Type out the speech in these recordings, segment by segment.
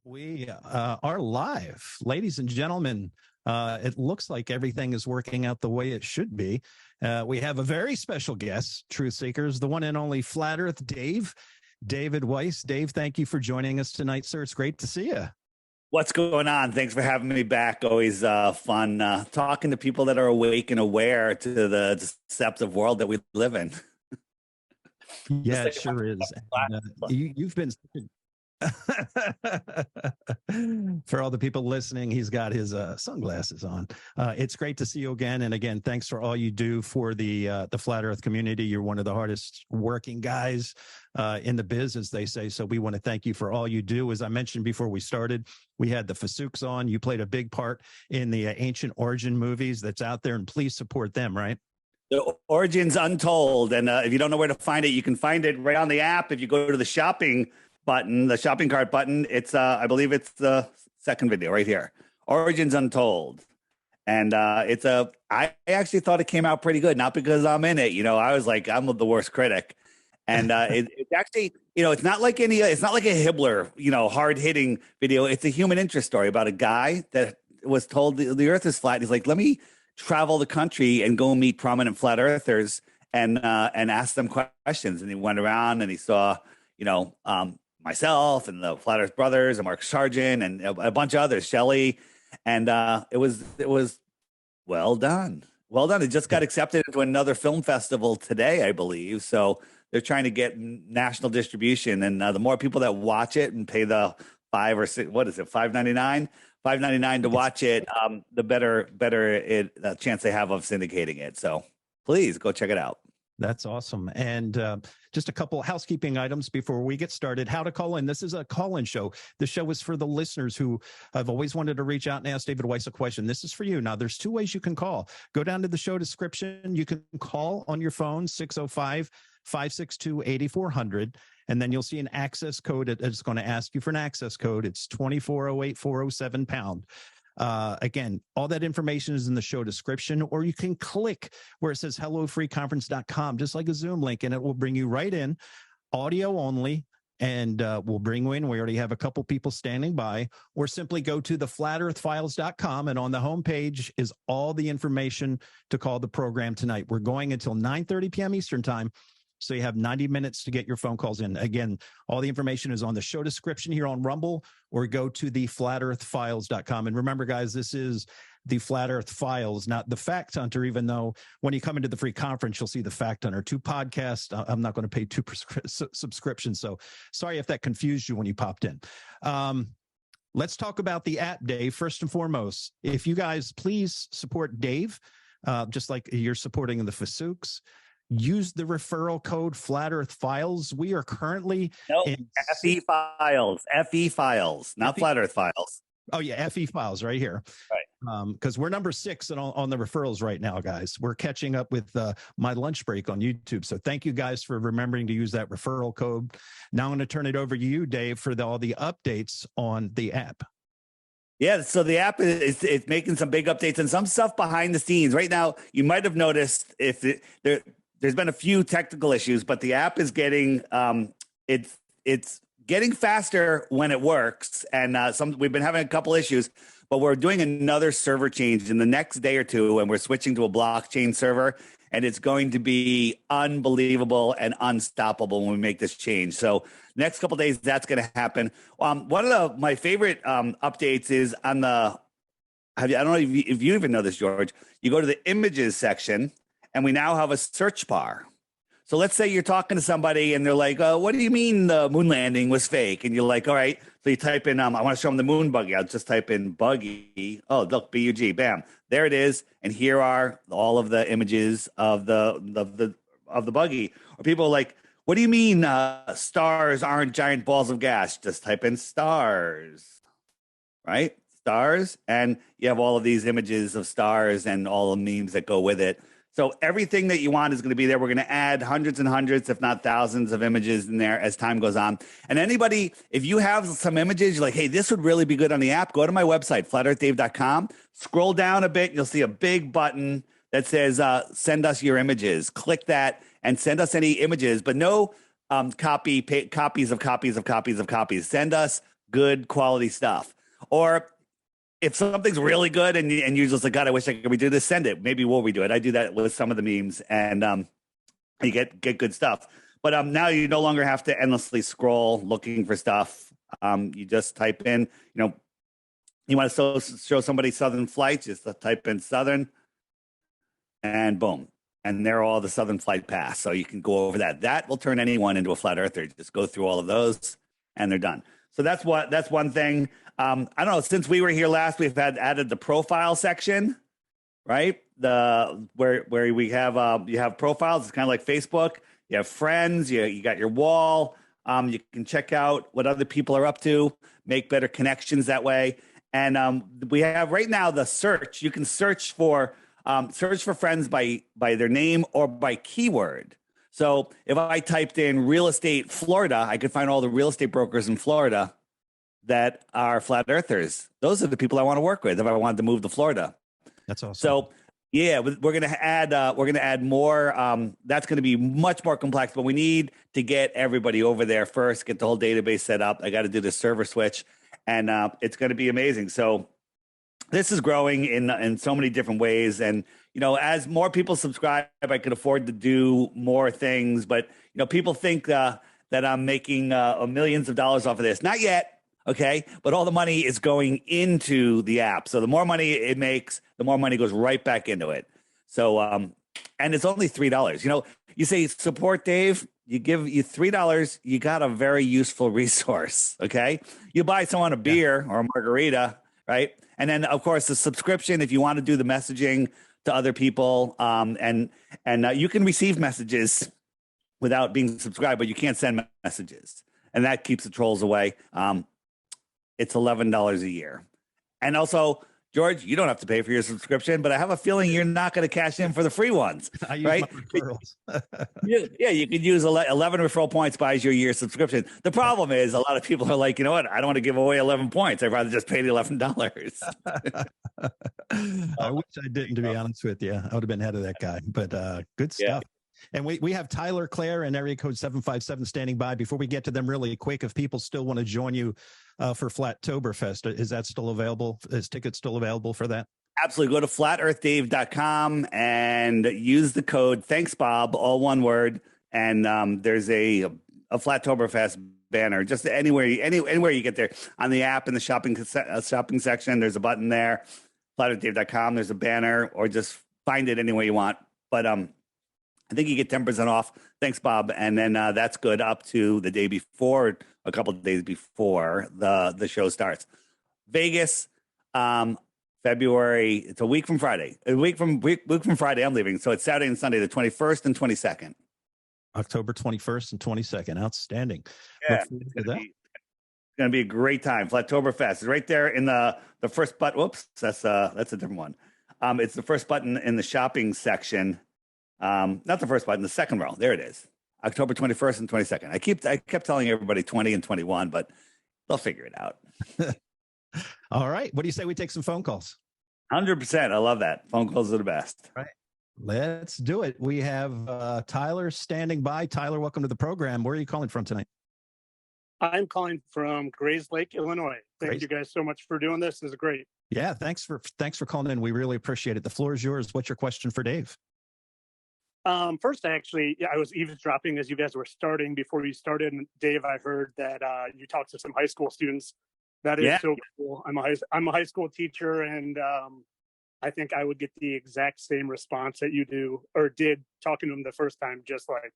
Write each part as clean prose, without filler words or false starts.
We are live, ladies and gentlemen. It looks like everything is working out the way it should be. We have a very special guest, Truth Seekers, the one and only Flat Earth David Weiss. Dave, thank you for joining us tonight, sir. It's great to see you. What's going on? Thanks for having me back. Always fun talking to people that are awake and aware to the deceptive world that we live in. Yeah, it sure is. You've been for all the people listening, he's got his sunglasses on. It's great to see you again. And again, thanks for all you do for the Flat Earth community. You're one of the hardest working guys in the biz, as they say. So we want to thank you for all you do. As I mentioned before we started, we had the Fasooks on. You played a big part in the Ancient Origin movies that's out there, and please support them, right? The Origins Untold. And if you don't know where to find it, you can find it right on the app. If you go to the shopping button, the shopping cart button, it's I believe it's the second video right here, Origins Untold. And I actually thought it came out pretty good, not because I'm in it. I was like, I'm the worst critic. And it's actually, it's not like a Hibbler, hard hitting video. It's a human interest story about a guy that was told the earth is flat. He's like, let me travel the country and go meet prominent flat earthers and ask them questions. And he went around and he saw, myself and the Flat Earth Brothers and Mark Sargent and a bunch of others, Shelley. And it was well done. Well done. It just got accepted into another film festival today, I believe. So they're trying to get national distribution. And the more people that watch it and pay the $5.99 to watch it, the better the chance they have of syndicating it. So please go check it out. That's awesome. And just a couple housekeeping items before we get started. How to call in. This is a call-in show. The show is for the listeners who have always wanted to reach out and ask David Weiss a question. This is for you. Now, there's two ways you can call. Go down to the show description. You can call on your phone, 605-562-8400. And then you'll see an access code. It's going to ask you for an access code. It's 2408407#. Again, all that information is in the show description, or you can click where it says hellofreeconference.com, just like a Zoom link, and it will bring you right in, audio only, and we'll bring you in. We already have a couple people standing by, or simply go to theflatearthfiles.com, and on the homepage is all the information to call the program tonight. We're going until 9:30 p.m. Eastern time. So you have 90 minutes to get your phone calls in. Again, all the information is on the show description here on Rumble, or go to theflatearthfiles.com. And remember, guys, this is the Flat Earth Files, not the Fact Hunter, even though when you come into the free conference, you'll see the Fact Hunter. 2 podcasts. I'm not going to pay 2 subscriptions. So sorry if that confused you when you popped in. Let's talk about the app, Dave. First and foremost, if you guys please support Dave, just like you're supporting the Fasooks. Use the referral code Flat Earth Files. We are currently in FE Files, not Flat Earth Files. Oh yeah, FE Files right here. Right. Because we're number 6 on the referrals right now, guys. We're catching up with my lunch break on YouTube. So thank you guys for remembering to use that referral code. Now I'm going to turn it over to you, Dave, for all the updates on the app. Yeah, so the app is making some big updates and some stuff behind the scenes. Right now, you might have noticed there's been a few technical issues, but the app is getting it's getting faster when it works. And we've been having a couple issues, but we're doing another server change in the next day or two, and we're switching to a blockchain server, and it's going to be unbelievable and unstoppable when we make this change. So next couple of days, that's going to happen. One of my favorite updates is on the. I don't know if you even know this, George. You go to the images section, and we now have a search bar. So let's say you're talking to somebody and they're like, what do you mean the moon landing was fake? And you're like, all right. So you type in, I want to show them the moon buggy. I'll just type in buggy. Oh, look, BUG, bam. There it is. And here are all of the images of the buggy. Or people are like, what do you mean stars aren't giant balls of gas? Just type in stars, right? Stars. And you have all of these images of stars and all the memes that go with it. So everything that you want is going to be there. We're going to add hundreds and hundreds, if not thousands of images in there as time goes on. And anybody, if you have some images, you're like, hey, this would really be good on the app, go to my website, flatearthdave.com. Scroll down a bit. You'll see a big button that says, send us your images. Click that and send us any images, but no copies of copies of copies of copies. Send us good quality stuff. Or if something's really good and you're just like, God, I wish I could redo this, send it. Maybe we'll redo it. I do that with some of the memes, and you get good stuff. But now you no longer have to endlessly scroll looking for stuff. You just type in, you want to show somebody Southern flights, just type in Southern, and boom. And there are all the Southern flight paths. So you can go over that. That will turn anyone into a flat earther. Just go through all of those and they're done. So that's one thing. I don't know. Since we were here last, we've added the profile section, right? Where we have you have profiles. It's kind of like Facebook. You have friends. You got your wall. You can check out what other people are up to. Make better connections that way. And we have right now the search. You can search for friends by their name or by keyword. So if I typed in real estate Florida, I could find all the real estate brokers in Florida that are flat earthers. Those are the people I want to work with if I wanted to move to Florida. That's awesome. So yeah, we're going to add more. That's going to be much more complex, but we need to get everybody over there first, get the whole database set up. I got to do the server switch, and it's going to be amazing. So this is growing in so many different ways. And, as more people subscribe, I could afford to do more things. But, people think that I'm making millions of dollars off of this. Not yet. Okay. But all the money is going into the app. So the more money it makes, the more money goes right back into it. So, and it's only $3. You say support Dave, you give you $3, you got a very useful resource. Okay. You buy someone a beer or a margarita, right? And then, of course, the subscription, if you want to do the messaging to other people, and you can receive messages without being subscribed, but you can't send messages. And that keeps the trolls away. It's $11 a year. And also, George, you don't have to pay for your subscription, but I have a feeling you're not going to cash in for the free ones, I use right? my referrals. You could use 11 referral points buys your year subscription. The problem is a lot of people are like, you know what? I don't want to give away 11 points. I'd rather just pay the $11. I wish I didn't, to be honest with you. I would have been ahead of that guy, but good stuff. Yeah. And we have Tyler, Claire, and area code 757 standing by. Before we get to them really quick, if people still want to join you for Flattoberfest, is that still available? Is tickets still available for that? Absolutely. Go to flatearthdave.com and use the code Thanks Bob, all one word. And there's a Flattoberfest banner just anywhere you get there on the app in the shopping section. There's a button there, flatearthdave.com. There's a banner, or just find it any way you want. But I think you get 10% off. Thanks, Bob. And then that's good up to the day before, a couple of days before the show starts. Vegas, February. It's a week from Friday. Week from Friday, I'm leaving. So it's Saturday and Sunday, the 21st and 22nd. October 21st and 22nd. Outstanding. Yeah, it's going to be a great time. Flattoberfest is right there in the first button. Whoops, that's a different one. It's the first button in the shopping section. Not the first button, the second row. There it is. October 21st and 22nd. I kept telling everybody 20 and 21, but they'll figure it out. All right. What do you say we take some phone calls? 100%. I love that. Phone calls are the best. Right. Let's do it. We have Tyler standing by. Tyler, welcome to the program. Where are you calling from tonight? I'm calling from Grays Lake, Illinois. Thank you guys so much for doing this. This is great. Yeah. Thanks for calling in. We really appreciate it. The floor is yours. What's your question for Dave? First, I was eavesdropping as you guys were starting. Before you started, and Dave, I heard that you talked to some high school students. That is so cool. I'm a high school teacher, and I think I would get the exact same response that you do or did talking to them the first time. Just like,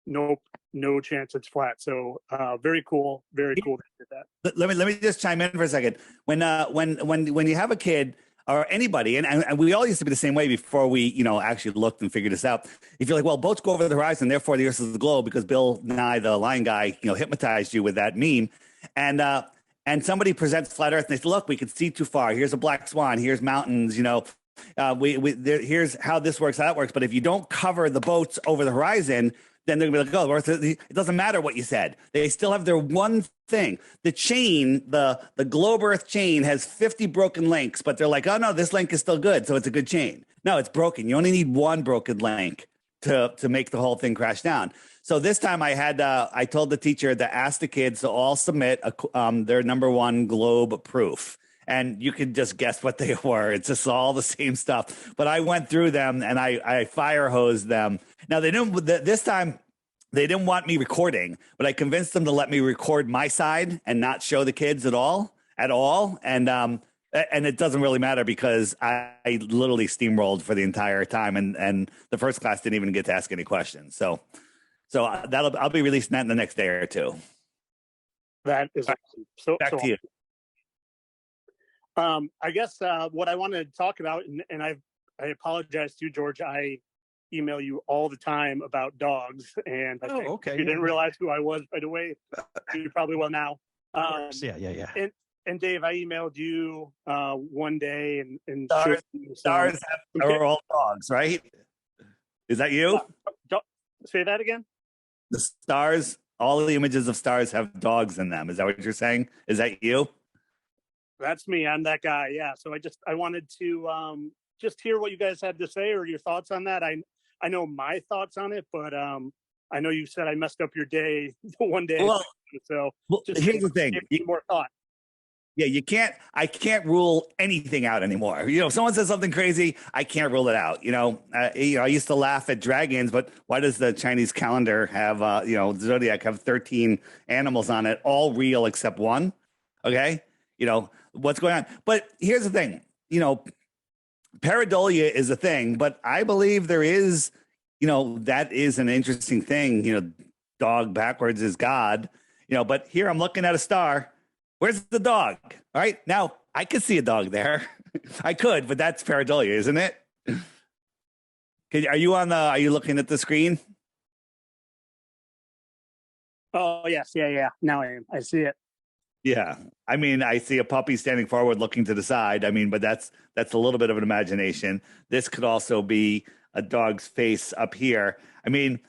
nope, no chance it's flat. So very cool that you did that. Let me just chime in for a second. When you have a kid or anybody, and we all used to be the same way before we, actually looked and figured this out. If you're like, well, boats go over the horizon, therefore the earth is the globe, because Bill Nye, the line guy, hypnotized you with that meme. And somebody presents flat earth and they say, look, we can see too far. Here's a black swan. Here's mountains, here's how this works, how that works. But if you don't cover the boats over the horizon, then they're going to be like, oh, it doesn't matter what you said. They still have their one thing. The chain, the globe earth chain has 50 broken links, but they're like, oh, no, this link is still good, so it's a good chain. No, it's broken. You only need one broken link to make the whole thing crash down. So this time I told the teacher to ask the kids to all submit their number one globe proof. And you can just guess what they were. It's just all the same stuff. But I went through them and I fire hosed them. Now this time they didn't want me recording, but I convinced them to let me record my side and not show the kids at all. And it doesn't really matter because I literally steamrolled for the entire time. And the first class didn't even get to ask any questions. So I'll be releasing that in the next day or two. That is awesome. So back to you. I guess what I wanted to talk about, and I apologize to you, George. I email you all the time about dogs, and I think okay. You didn't realize who I was right away. You probably will now. Yeah. And Dave, I emailed you one day, and stars are all dogs, right? Is that you? Say that again. The stars, all the images of stars have dogs in them. Is that what you're saying? Is that you? That's me. I'm that guy. Yeah. So I wanted to just hear what you guys had to say or your thoughts on that. I know my thoughts on it, but I know you said I messed up your day one day. Well, just here's the thing. More thought. Yeah, I can't rule anything out anymore. If someone says something crazy, I can't rule it out. I used to laugh at dragons, but why does the Chinese calendar have, Zodiac have 13 animals on it, all real except one? Okay. What's going on? But here's the thing, pareidolia is a thing, but I believe there is, that is an interesting thing. Dog backwards is God, but here I'm looking at a star. Where's the dog? All right. Now I could see a dog there. I could, but that's pareidolia, isn't it? Are you looking at the screen? Oh, yes. Yeah. Now I am. I see it. Yeah. I mean, I see a puppy standing forward looking to the side. I mean, but that's a little bit of an imagination. This could also be a dog's face up here. I mean,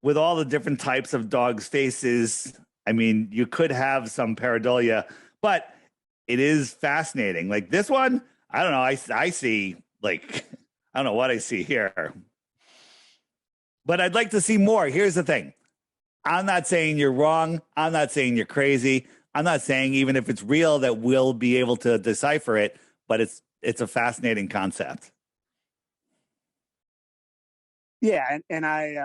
with all the different types of dogs' faces, I mean, you could have some pareidolia, but it is fascinating. Like this one, I don't know. I see I don't know what I see here, but I'd like to see more. Here's the thing. I'm not saying you're wrong. I'm not saying you're crazy. I'm not saying even if it's real that we'll be able to decipher it, but it's a fascinating concept. Yeah, and I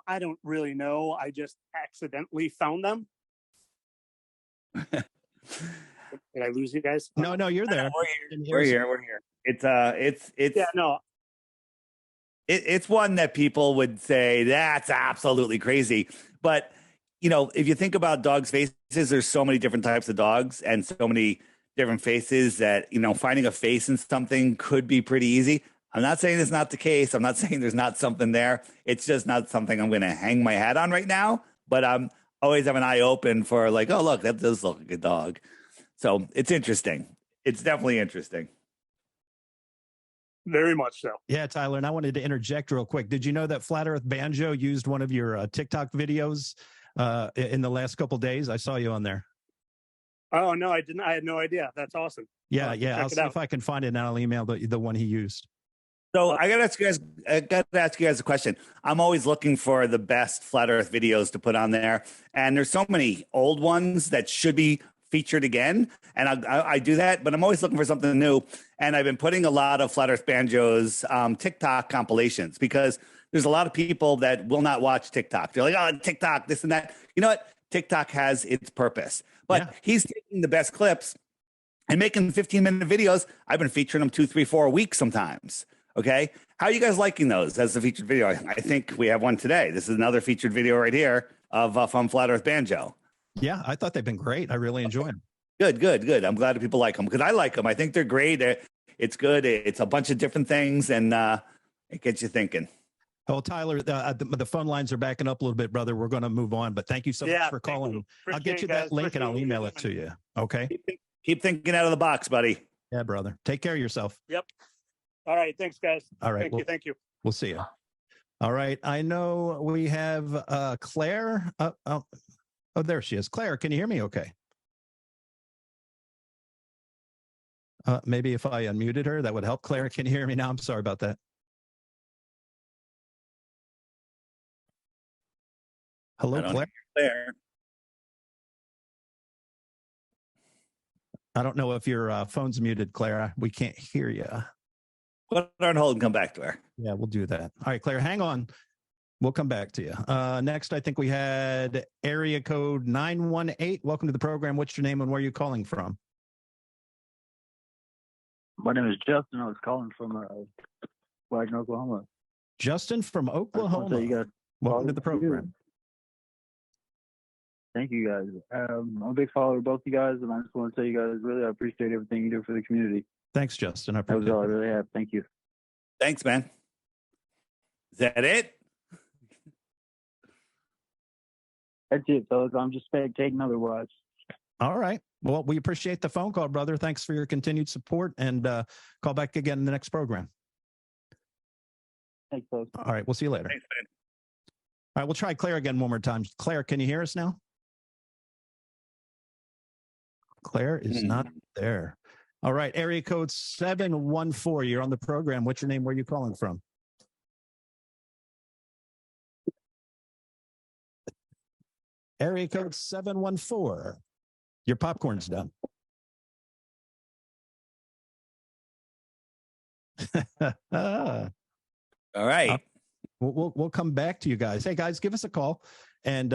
I don't really know. I just accidentally found them. Did I lose you guys? No, you're there. We're here. It's yeah, no. It's one that people would say that's absolutely crazy, but if you think about dogs' faces, there's so many different types of dogs and so many different faces that, finding a face in something could be pretty easy. I'm not saying it's not the case. I'm not saying there's not something there. It's just not something I'm going to hang my hat on right now, but I'm always have an eye open for oh, look, that does look like a dog. So it's interesting. It's definitely interesting. Very much so. Yeah, Tyler, and I wanted to interject real quick. Did you know that Flat Earth Banjo used one of your TikTok videos in the last couple of days? I saw you on there. Oh, no, I didn't. I had no idea. That's awesome. Yeah. I'll see if I can find it and I'll email the one he used. So I got to ask you guys a question. I'm always looking for the best Flat Earth videos to put on there. And there's so many old ones that should be featured again. And I do that, but I'm always looking for something new. And I've been putting a lot of Flat Earth Banjo's TikTok compilations because there's a lot of people that will not watch TikTok. They're like, oh, TikTok, this and that. You know what? TikTok has its purpose. But he's taking the best clips and making 15-minute videos. I've been featuring them 2, 3, 4 a week sometimes. Okay. How are you guys liking those as a featured video? I think we have one today. This is another featured video right here of from Flat Earth Banjo. Yeah, I thought they've been great. I really enjoy them. Good. I'm glad that people like them because I like them. I think they're great. It's good. It's a bunch of different things and it gets you thinking. Oh, Tyler, the phone lines are backing up a little bit, brother. We're going to move on, but thank you so much for calling. I'll get you that link and I'll email it to you. Okay. Keep thinking out of the box, buddy. Yeah, brother. Take care of yourself. Yep. All right. Thanks, guys. All right. Thank you. We'll see you. All right. I know we have Claire. Oh, there she is. Claire, can you hear me okay? Maybe if I unmuted her, that would help. Claire, can you hear me now? I'm sorry about that. Hello, Claire. Claire. I don't know if your phone's muted, Claire. We can't hear you. Put her on hold and come back to her. Yeah, we'll do that. All right, Claire, hang on. We'll come back to you. Next, I think we had area code 918. Welcome to the program. What's your name and where are you calling from? My name is Justin. I was calling from Wagner, Oklahoma. Justin from Oklahoma. You guys, welcome to the program. Thank you, guys. I'm a big follower of both you guys, and I just want to tell you guys, really, I appreciate everything you do for the community. Thanks, Justin. That was all I really have. Thank you. Thanks, man. Is that it? That's it, fellas. I'm just spectating otherwise. All right. Well, we appreciate the phone call, brother. Thanks for your continued support, and call back again in the next program. Thanks, folks. All right. We'll see you later. Thanks, man. All right. We'll try Claire again one more time. Claire, can you hear us now? Claire is not there. All right. Area code 714. You're on the program. What's your name? Where are you calling from? Area code 714. Your popcorn's done. All right. We'll come back to you guys. Hey, guys, give us a call and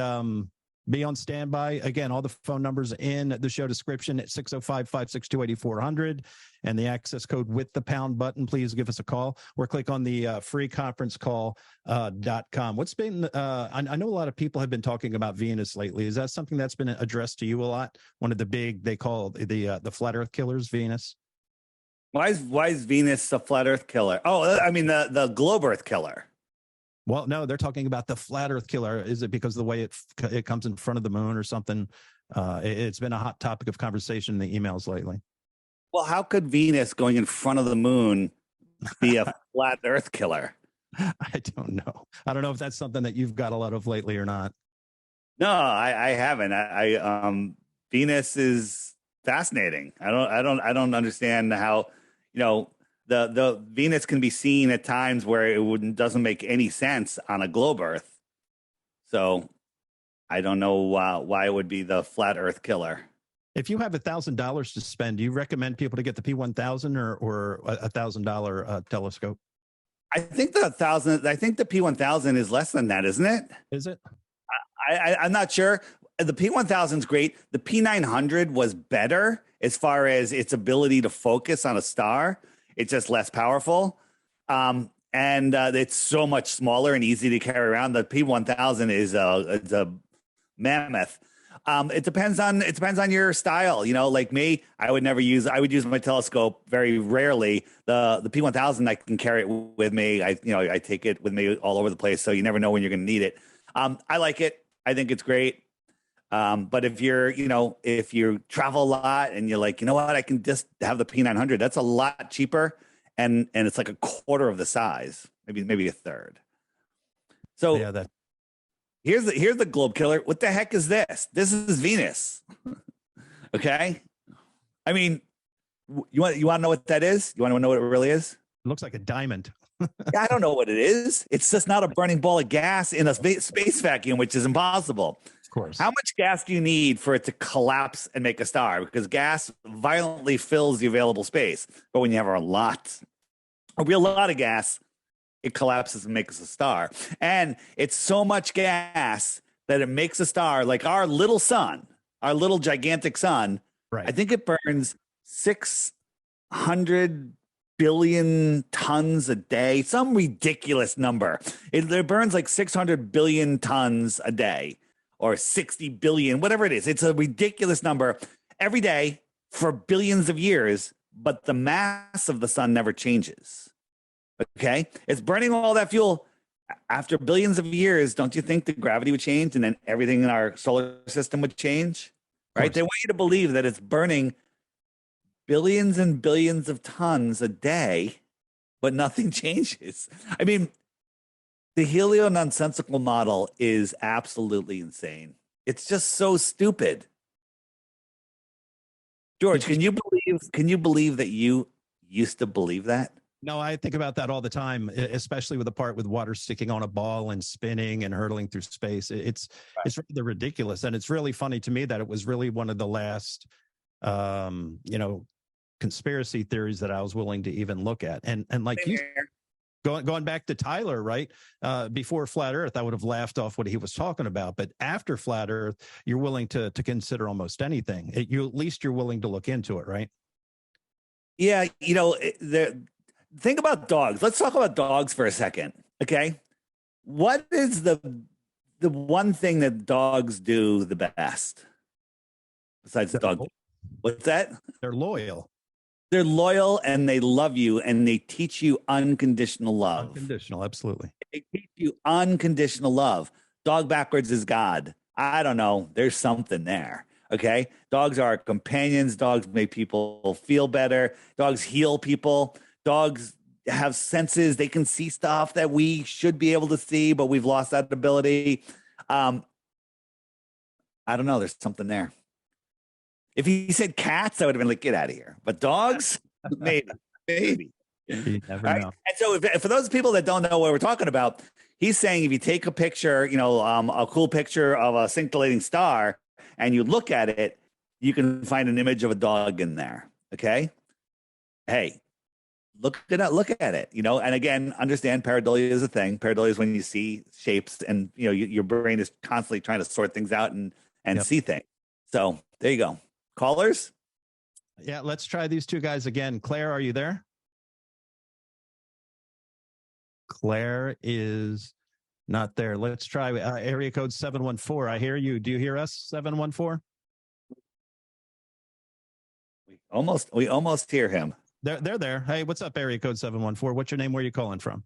be on standby. Again, all the phone numbers in the show description at 605-562-8400 and the access code with the pound button. Please give us a call or click on the freeconferencecall.com. What's been, I know a lot of people have been talking about Venus lately. Is that something that's been addressed to you a lot? One of the big, they call the flat earth killers, Venus. Why is Venus a flat earth killer? Oh, I mean, the globe earth killer. Well, no, they're talking about the flat earth killer. Is it because of the way it comes in front of the moon or something? It's been a hot topic of conversation in the emails lately. Well, how could Venus going in front of the moon be a flat earth killer? I don't know. I don't know if that's something that you've got a lot of lately or not. No, I haven't. Venus is fascinating. I don't understand how, the Venus can be seen at times where it doesn't make any sense on a globe Earth. So I don't know why it would be the flat Earth killer. If you have $1,000 to spend, do you recommend people to get the P1000 or $1,000 telescope? I think the P1000 is less than that, isn't it? Is it? I'm not sure. The P1000 is great. The P900 was better as far as its ability to focus on a star. It's just less powerful. And it's so much smaller and easy to carry around. The P1000 is a mammoth. It depends on your style. Like me, I would use my telescope very rarely. The P1000, I can carry it with me. I take it with me all over the place. So you never know when you're going to need it. I like it. I think it's great. But if you travel a lot and you're like, you know what, I can just have the P900. That's a lot cheaper, and it's like a quarter of the size, maybe a third. So yeah, here's the globe killer. What the heck is this? This is Venus. Okay, I mean, you want to know what that is? You want to know what it really is? It looks like a diamond. I don't know what it is. It's just not a burning ball of gas in a space vacuum, which is impossible. Of course. How much gas do you need for it to collapse and make a star? Because gas violently fills the available space. But when you have a real lot of gas, it collapses and makes a star. And it's so much gas that it makes a star like our little sun, our little gigantic sun. Right. I think it burns 600 billion tons a day, some ridiculous number. It burns like 600 billion tons a day or 60 billion, whatever it is. It's a ridiculous number every day for billions of years, but the mass of the sun never changes. Okay? It's burning all that fuel. After billions of years, don't you think the gravity would change and then everything in our solar system would change? Right? They want you to believe that it's burning billions and billions of tons a day, but nothing changes. I mean, the helio-nonsensical model is absolutely insane. It's just so stupid. George, can you believe that you used to believe that? No, I think about that all the time, especially with the part with water sticking on a ball and spinning and hurtling through space. It's really ridiculous, and it's really funny to me that it was really one of the last, conspiracy theories that I was willing to even look at. And like you, going back to Tyler, right? Before Flat Earth, I would have laughed off what he was talking about, but after Flat Earth, you're willing to consider almost anything. At least you're willing to look into it, right? Yeah, think about dogs. Let's talk about dogs for a second. Okay. What is the one thing that dogs do the best besides the dog? What's that? They're loyal. They're loyal and they love you and they teach you unconditional love. Unconditional, absolutely. They teach you unconditional love. Dog backwards is God. I don't know. There's something there. Okay. Dogs are companions. Dogs make people feel better. Dogs heal people. Dogs have senses. They can see stuff that we should be able to see, but we've lost that ability. I don't know. There's something there. If he said cats, I would have been like, get out of here. But dogs, maybe. You never know. And so for those people that don't know what we're talking about, he's saying if you take a picture, a cool picture of a scintillating star and you look at it, you can find an image of a dog in there. Okay. Hey, look at it, and again, understand pareidolia is a thing. Pareidolia is when you see shapes and, your brain is constantly trying to sort things out and see things. So there you go. Callers? Yeah, let's try these two guys again. Claire, are you there? Claire is not there. Let's try area code 714. I hear you. Do you hear us, 714? We almost hear him. They're there. Hey, what's up, area code 714? What's your name? Where are you calling from?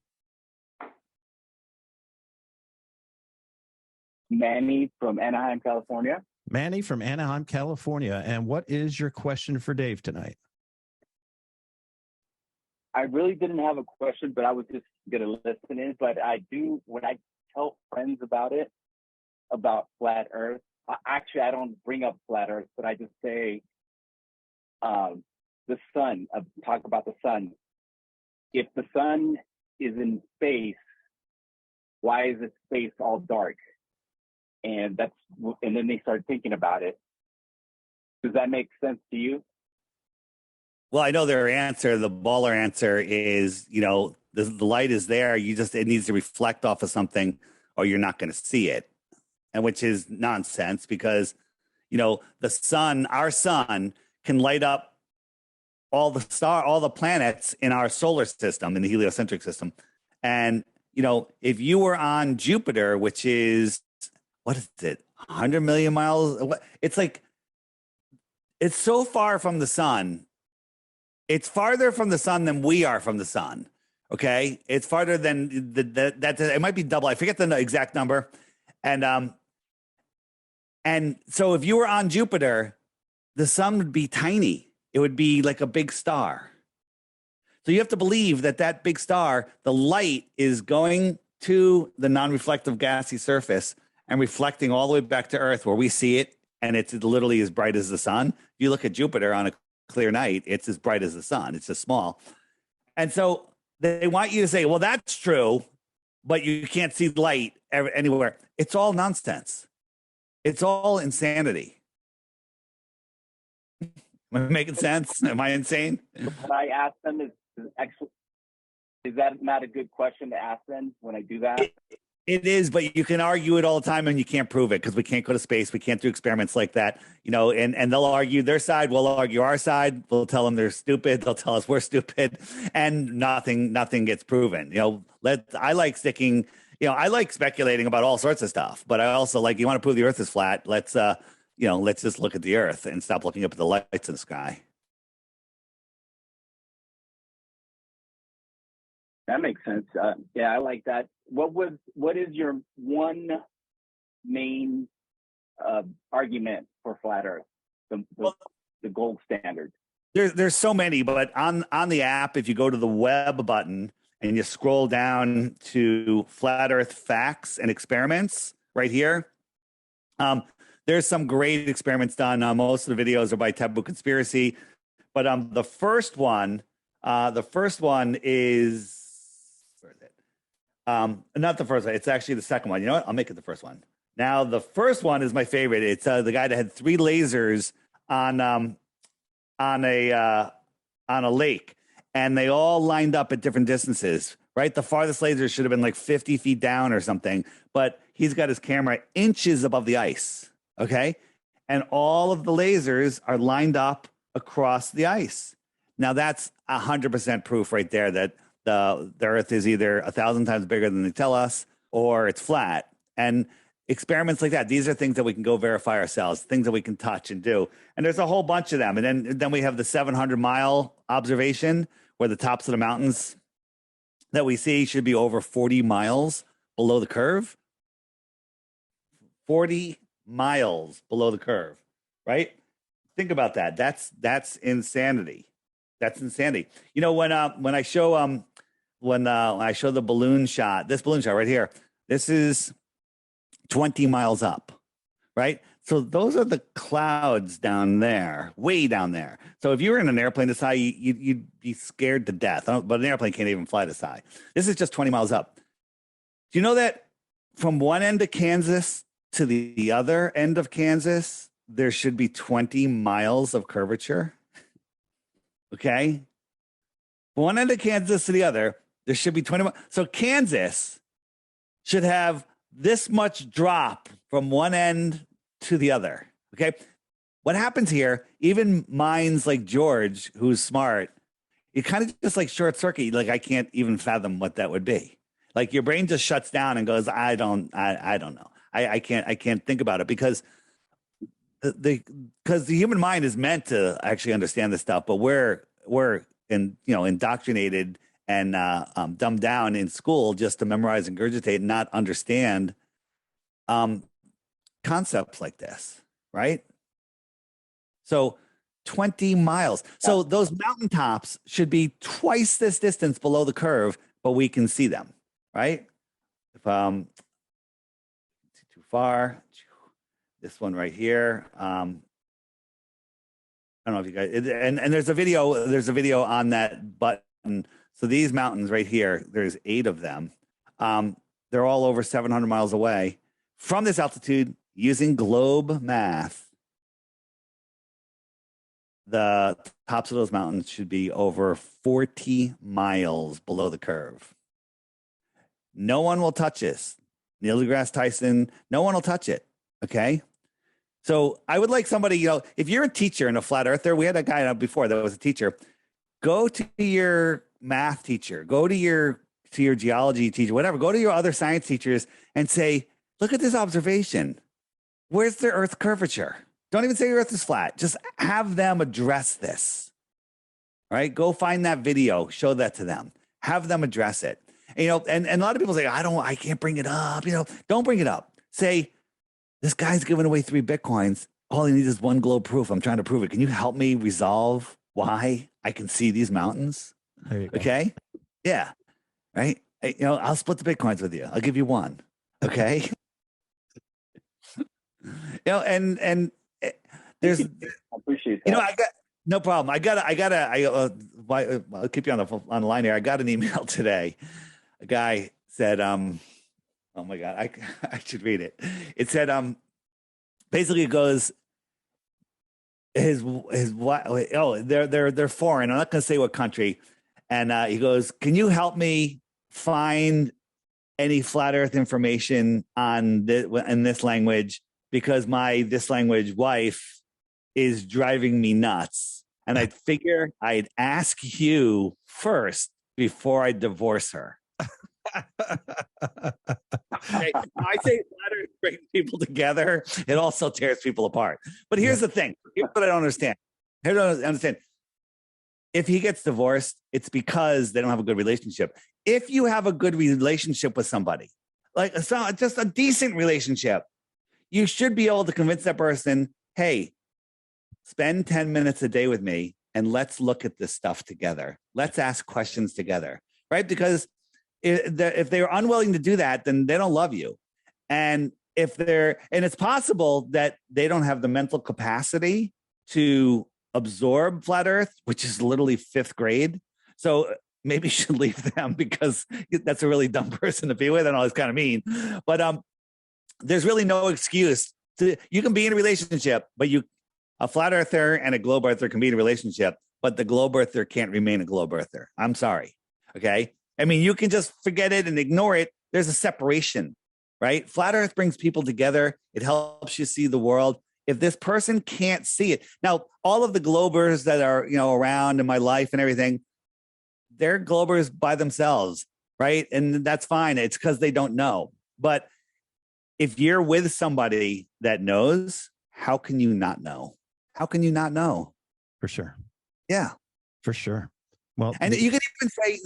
Manny from Anaheim, California. Manny from Anaheim, California. And what is your question for Dave tonight? I really didn't have a question, but I was just going to listen in. But I do, when I tell friends about Flat Earth, I don't bring up Flat Earth, but I just say the sun, talk about the sun. If the sun is in space, why is the space all dark? And then they start thinking about it. Does that make sense to you? Well, I know their answer. The baller answer is, the light is there. It needs to reflect off of something, or you're not going to see it, and which is nonsense because, the sun, our sun, can light up all the planets in our solar system, in the heliocentric system, and if you were on Jupiter, which is, what is it, 100 million miles? It's like, it's so far from the sun. It's farther from the sun than we are from the sun. Okay. It's farther than that. It might be double. I forget the exact number. And so if you were on Jupiter, the sun would be tiny. It would be like a big star. So you have to believe that big star, the light is going to the non-reflective gassy surface and reflecting all the way back to Earth where we see it, and it's literally as bright as the sun. If you look at Jupiter on a clear night, it's as bright as the sun. It's just small. And so they want you to say, well, that's true, but you can't see light anywhere. It's all nonsense. It's all insanity. Am I making sense? Am I insane? When I ask them, is that not a good question to ask them when I do that? It is, but you can argue it all the time and you can't prove it because we can't go to space. We can't do experiments like that, and they'll argue their side. We'll argue our side. We'll tell them they're stupid. They'll tell us we're stupid, and nothing gets proven. I like sticking, I like speculating about all sorts of stuff, but I also like, you want to prove the earth is flat. Let's just look at the earth and stop looking up at the lights in the sky. That makes sense. Yeah, I like that. What is your one main argument for flat Earth? The gold standard. There's so many, but on the app, if you go to the web button and you scroll down to Flat Earth Facts and Experiments right here, there's some great experiments done. Most of the videos are by Taboo Conspiracy, but the first one The first one is, where is it? Not the first one. It's actually the second one. You know what? I'll make it the first one. Now, the first one is my favorite. It's the guy that had 3 lasers on a lake, and they all lined up at different distances. Right, the farthest laser should have been like 50 feet down or something, but he's got his camera inches above the ice. Okay, and all of the lasers are lined up across the ice. Now that's 100% proof right there that the Earth is either 1,000 times bigger than they tell us, or it's flat. And experiments like that, these are things that we can go verify ourselves, things that we can touch and do. And there's a whole bunch of them. And then we have the 700-mile observation where the tops of the mountains that we see should be over 40 miles below the curve. 40 miles below the curve, right? Think about that. That's insanity. That's insanity. You know, when I show the balloon shot, this balloon shot right here, this is 20 miles up, right? So those are the clouds down there, way down there. So if you were in an airplane this high, you'd be scared to death. But an airplane can't even fly this high. This is just 20 miles up. Do you know that from one end of Kansas to the other end of Kansas, there should be 20 miles of curvature? Okay? From one end of Kansas to the other, there should be 20 miles. So Kansas should have this much drop from one end to the other. Okay. What happens here, even minds like George, who's smart, you kind of just like short circuit. Like, I can't even fathom what that would be. Like, your brain just shuts down and goes, I don't know. I can't think about it because the human mind is meant to actually understand this stuff, but we're indoctrinated and dumbed down in school just to memorize and regurgitate and not understand concepts like this, right? So 20 miles. So those mountaintops should be twice this distance below the curve, but we can see them, right? If too far, this one right here. I don't know if you guys, and there's a video on that button. So these mountains right here, there's 8 of them. They're all over 700 miles away. From this altitude, using globe math, the tops of those mountains should be over 40 miles below the curve. No one will touch this. Neil deGrasse Tyson, no one will touch it. Okay? So I would like somebody, if you're a teacher and a flat earther, we had a guy before that was a teacher. Go to your math teacher, go to your geology teacher, whatever. Go to your other science teachers and say, look at this observation. Where's the Earth curvature? Don't even say the Earth is flat. Just have them address this, right? Go find that video, show that to them, have them address it. And, and a lot of people say, I can't bring it up. Don't bring it up. Say, this guy's giving away 3 Bitcoins. All he needs is 1 globe proof. I'm trying to prove it. Can you help me resolve why I can see these mountains? There you go. Okay. Yeah. Right. I'll split the Bitcoins with you. I'll give you 1. Okay. And there's, I appreciate that. I got no problem. I'll keep you on the line here. I got an email today. A guy said, oh my God, I should read it. It said, basically it goes, they're foreign. I'm not going to say what country. And he goes, can you help me find any flat earth information in this language? Because my this language wife is driving me nuts. And I figure I'd ask you first before I divorce her. Okay. I say flat earth brings people together. It also tears people apart. But here's the thing. Here's what I don't understand. If he gets divorced, it's because they don't have a good relationship. If you have a good relationship with somebody, just a decent relationship, you should be able to convince that person, hey, spend 10 minutes a day with me and let's look at this stuff together. Let's ask questions together, right? Because if they're unwilling to do that, then they don't love you. And it's possible that they don't have the mental capacity to absorb flat earth, which is literally 5th grade. So maybe you should leave them because that's a really dumb person to be with. I know it's kind of mean, but there's really no excuse. You can be in a relationship, but a flat earther and a globe earther can be in a relationship, but the globe earther can't remain a globe earther. I'm sorry. Okay. I mean, you can just forget it and ignore it. There's a separation, right? Flat earth brings people together. It helps you see the world. If this person can't see it, now, all of the globers that are, around in my life and everything, they're globers by themselves, right? And that's fine. It's because they don't know. But if you're with somebody that knows, how can you not know? How can you not know? For sure. Yeah. For sure. Well, and you can even say,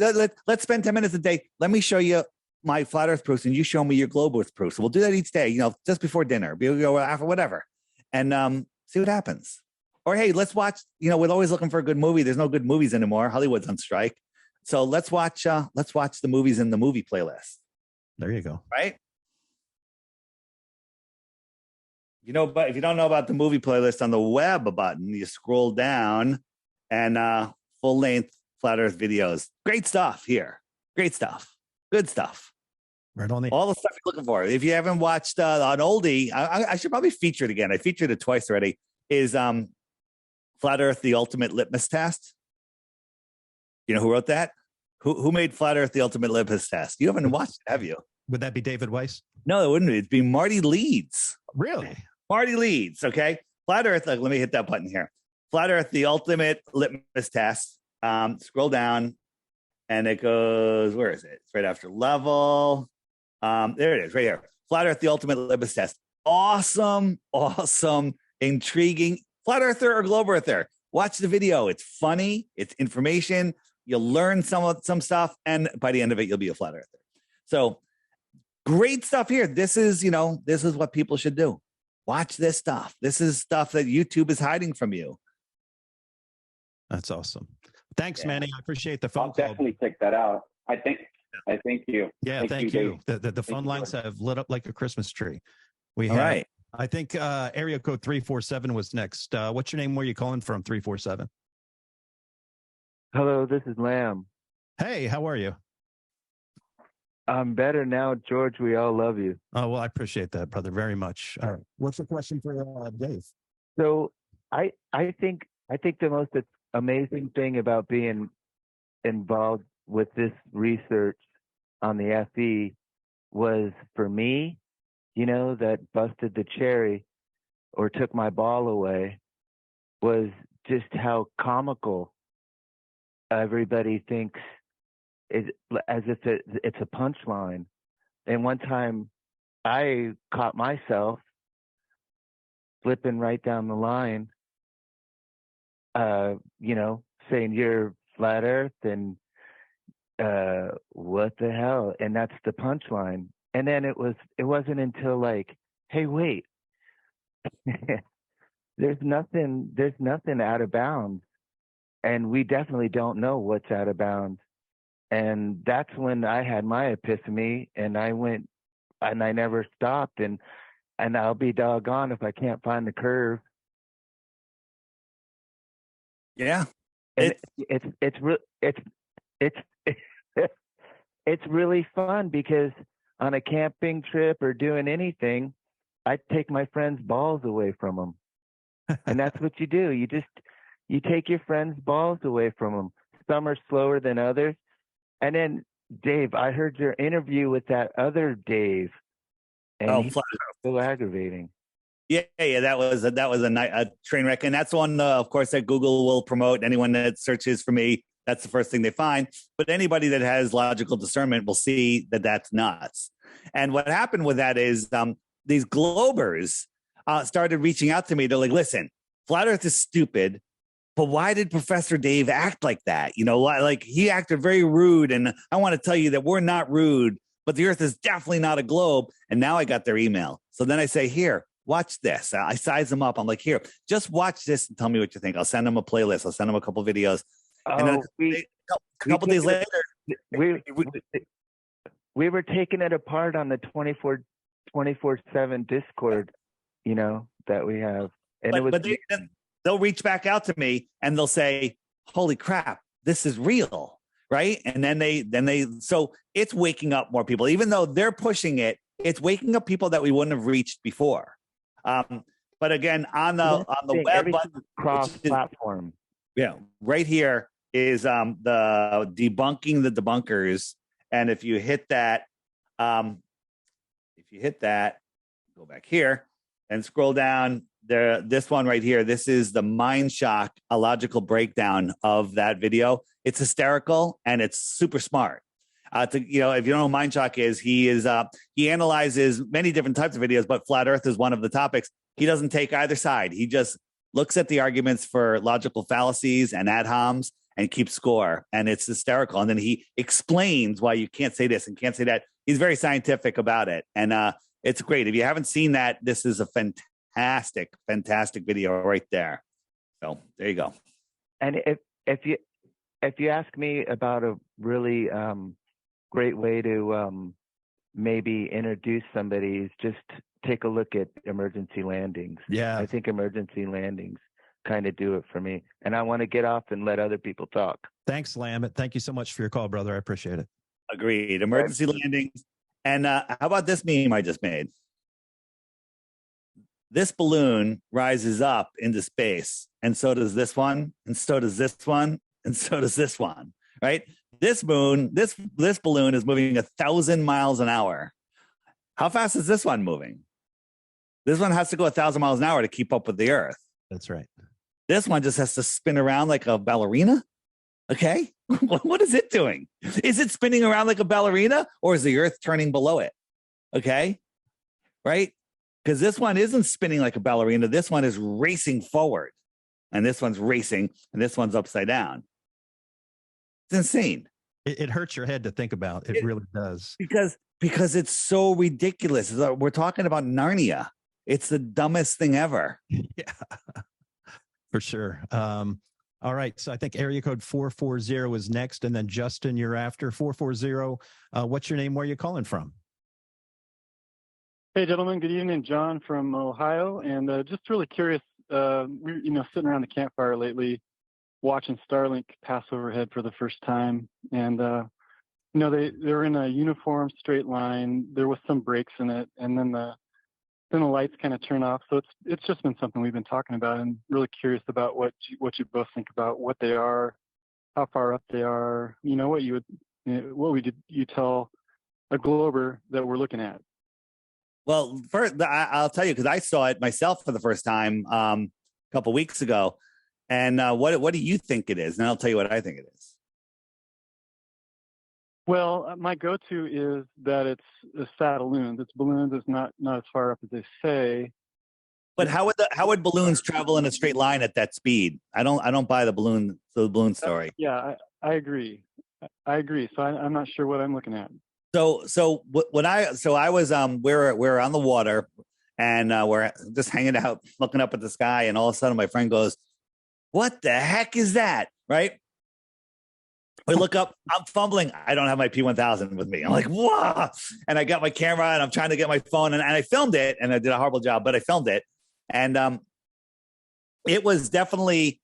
let's spend 10 minutes a day. Let me show you my flat earth proof and you show me your globe earth proof. So we'll do that each day, just before dinner, after whatever, and see what happens. Or, hey, let's watch, we're always looking for a good movie. There's no good movies anymore. Hollywood's on strike. So let's watch the movies in the movie playlist. There you go. Right. But if you don't know about the movie playlist on the web button, you scroll down and full length flat earth videos. Great stuff here. Great stuff. Good stuff. Right on all the stuff you're looking for. If you haven't watched an oldie, I should probably feature it again. I featured it twice already. Is Flat Earth the Ultimate Litmus Test? You know who wrote that? Who made Flat Earth the Ultimate Litmus Test? You haven't watched it, have you? Would that be David Weiss? No, it wouldn't be. It'd be Marty Leeds. Really? Marty Leeds, okay? Flat Earth, let me hit that button here. Flat Earth, the Ultimate Litmus Test. Scroll down, and it goes, where is it? It's right after level. There it is, right here. Flat Earth, the Ultimate Litmus Test. Awesome, intriguing. Flat Earther or Globe Earther? Watch the video. It's funny. It's information. You'll learn some stuff, and by the end of it, you'll be a Flat Earther. So great stuff here. This is what people should do. Watch this stuff. This is stuff that YouTube is hiding from you. That's awesome. Thanks, Manny. I appreciate the phone I'll call. definitely check that out. I thank you. Yeah, thank you. The phone lines have lit up like a Christmas tree. All right. I think area code 347 was next. What's your name? Where are you calling from? 347. Hello, this is Lamb. Hey, how are you? I'm better now, George. We all love you. Oh, well, I appreciate that, brother, very much. All right. What's the question for Dave? So I think the most amazing thing about being involved with this research on the FE was, for me, that busted the cherry or took my ball away, was just how comical everybody thinks, is as if it's a punchline. And one time I caught myself flipping right down the line, saying you're flat earth and what the hell? And that's the punchline. And then it wasn't until like, hey, wait, there's nothing out of bounds. And we definitely don't know what's out of bounds. And that's when I had my epiphany, and I went, and I never stopped. And I'll be doggone if I can't find the curve. Yeah, and it's really fun, because on a camping trip or doing anything, I take my friends' balls away from them, and that's what you do. You take your friends' balls away from them. Some are slower than others. And then, Dave, I heard your interview with that other Dave, and he's so aggravating. Yeah, that was a train wreck, and that's one, of course, that Google will promote. Anyone that searches for me, that's the first thing they find. But anybody that has logical discernment will see that that's nuts. And what happened with that is these globers started reaching out to me. They're like, "Listen, Flat Earth is stupid. But why did Professor Dave act like that? Like he acted very rude. And I want to tell you that we're not rude, but the earth is definitely not a globe." And now I got their email. So then I say, here, watch this. I size them up. I'm like, here, just watch this and tell me what you think. I'll send them a playlist. I'll send them a couple videos. And then a couple days later, we were taking it apart on the 24/7 Discord, that we have. And they'll reach back out to me and they'll say, holy crap, this is real. right? And so it's waking up more people, even though they're pushing it. It's waking up people that we wouldn't have reached before. But again, on the web button, cross-platform. Yeah, right here is the debunking the debunkers, and if you hit that, go back here and scroll down there. This one right here. This is the Mind Shock, a logical breakdown of that video. It's hysterical and it's super smart. If you don't know what Mind Shock is, he analyzes many different types of videos, but flat Earth is one of the topics. He doesn't take either side. He just looks at the arguments for logical fallacies and ad homs and keeps score. And it's hysterical. And then he explains why you can't say this and can't say that. He's very scientific about it. And it's great. If you haven't seen that, this is a fantastic video right there. So there you go. And if you ask me about a really great way to maybe introduce somebody, is just take a look at emergency landings. Yeah. I think emergency landings kind of do it for me. And I want to get off and let other people talk. Thanks, Lamit. Thank you so much for your call, brother. I appreciate it. Agreed. Emergency landings. And how about this meme I just made? This balloon rises up into space, and so does this one, and so does this one, and so does this one, right? This balloon is moving 1,000 miles an hour. How fast is this one moving? This one has to go 1,000 miles an hour to keep up with the Earth. That's right. This one just has to spin around like a ballerina. Okay. What is it doing? Is it spinning around like a ballerina, or is the Earth turning below it? Okay. Right. Because this one isn't spinning like a ballerina. This one is racing forward, and this one's racing, and this one's upside down. It's insane. It hurts your head to think about. It really does. Because it's so ridiculous. We're talking about Narnia. It's the dumbest thing ever. Yeah, for sure. All right. So I think area code 440 is next. And then Justin, you're after 440. What's your name? Where are you calling from? Hey, gentlemen. Good evening. John from Ohio. And just really curious, we're sitting around the campfire lately, watching Starlink pass overhead for the first time. And, they were in a uniform straight line. There was some breaks in it. And then the lights kind of turn off. So it's just been something we've been talking about, and really curious about what you both think about what they are, how far up they are, what would you tell a glober that we're looking at? Well, first, I'll tell you, because I saw it myself for the first time a couple weeks ago. And what do you think it is? And I'll tell you what I think it is. Well, my go-to is that it's balloons. It's balloons. It's not as far up as they say. But how would balloons travel in a straight line at that speed? I don't buy the balloon story. Yeah, I agree. So I'm not sure what I'm looking at. So I was we're on the water, and we're just hanging out, looking up at the sky, and all of a sudden my friend goes, "What the heck is that?" Right? We look up, I'm fumbling. I don't have my P1000 with me. I'm like, "Whoa!" And I got my camera, and I'm trying to get my phone, and I filmed it, and I did a horrible job, but I filmed it, and it was definitely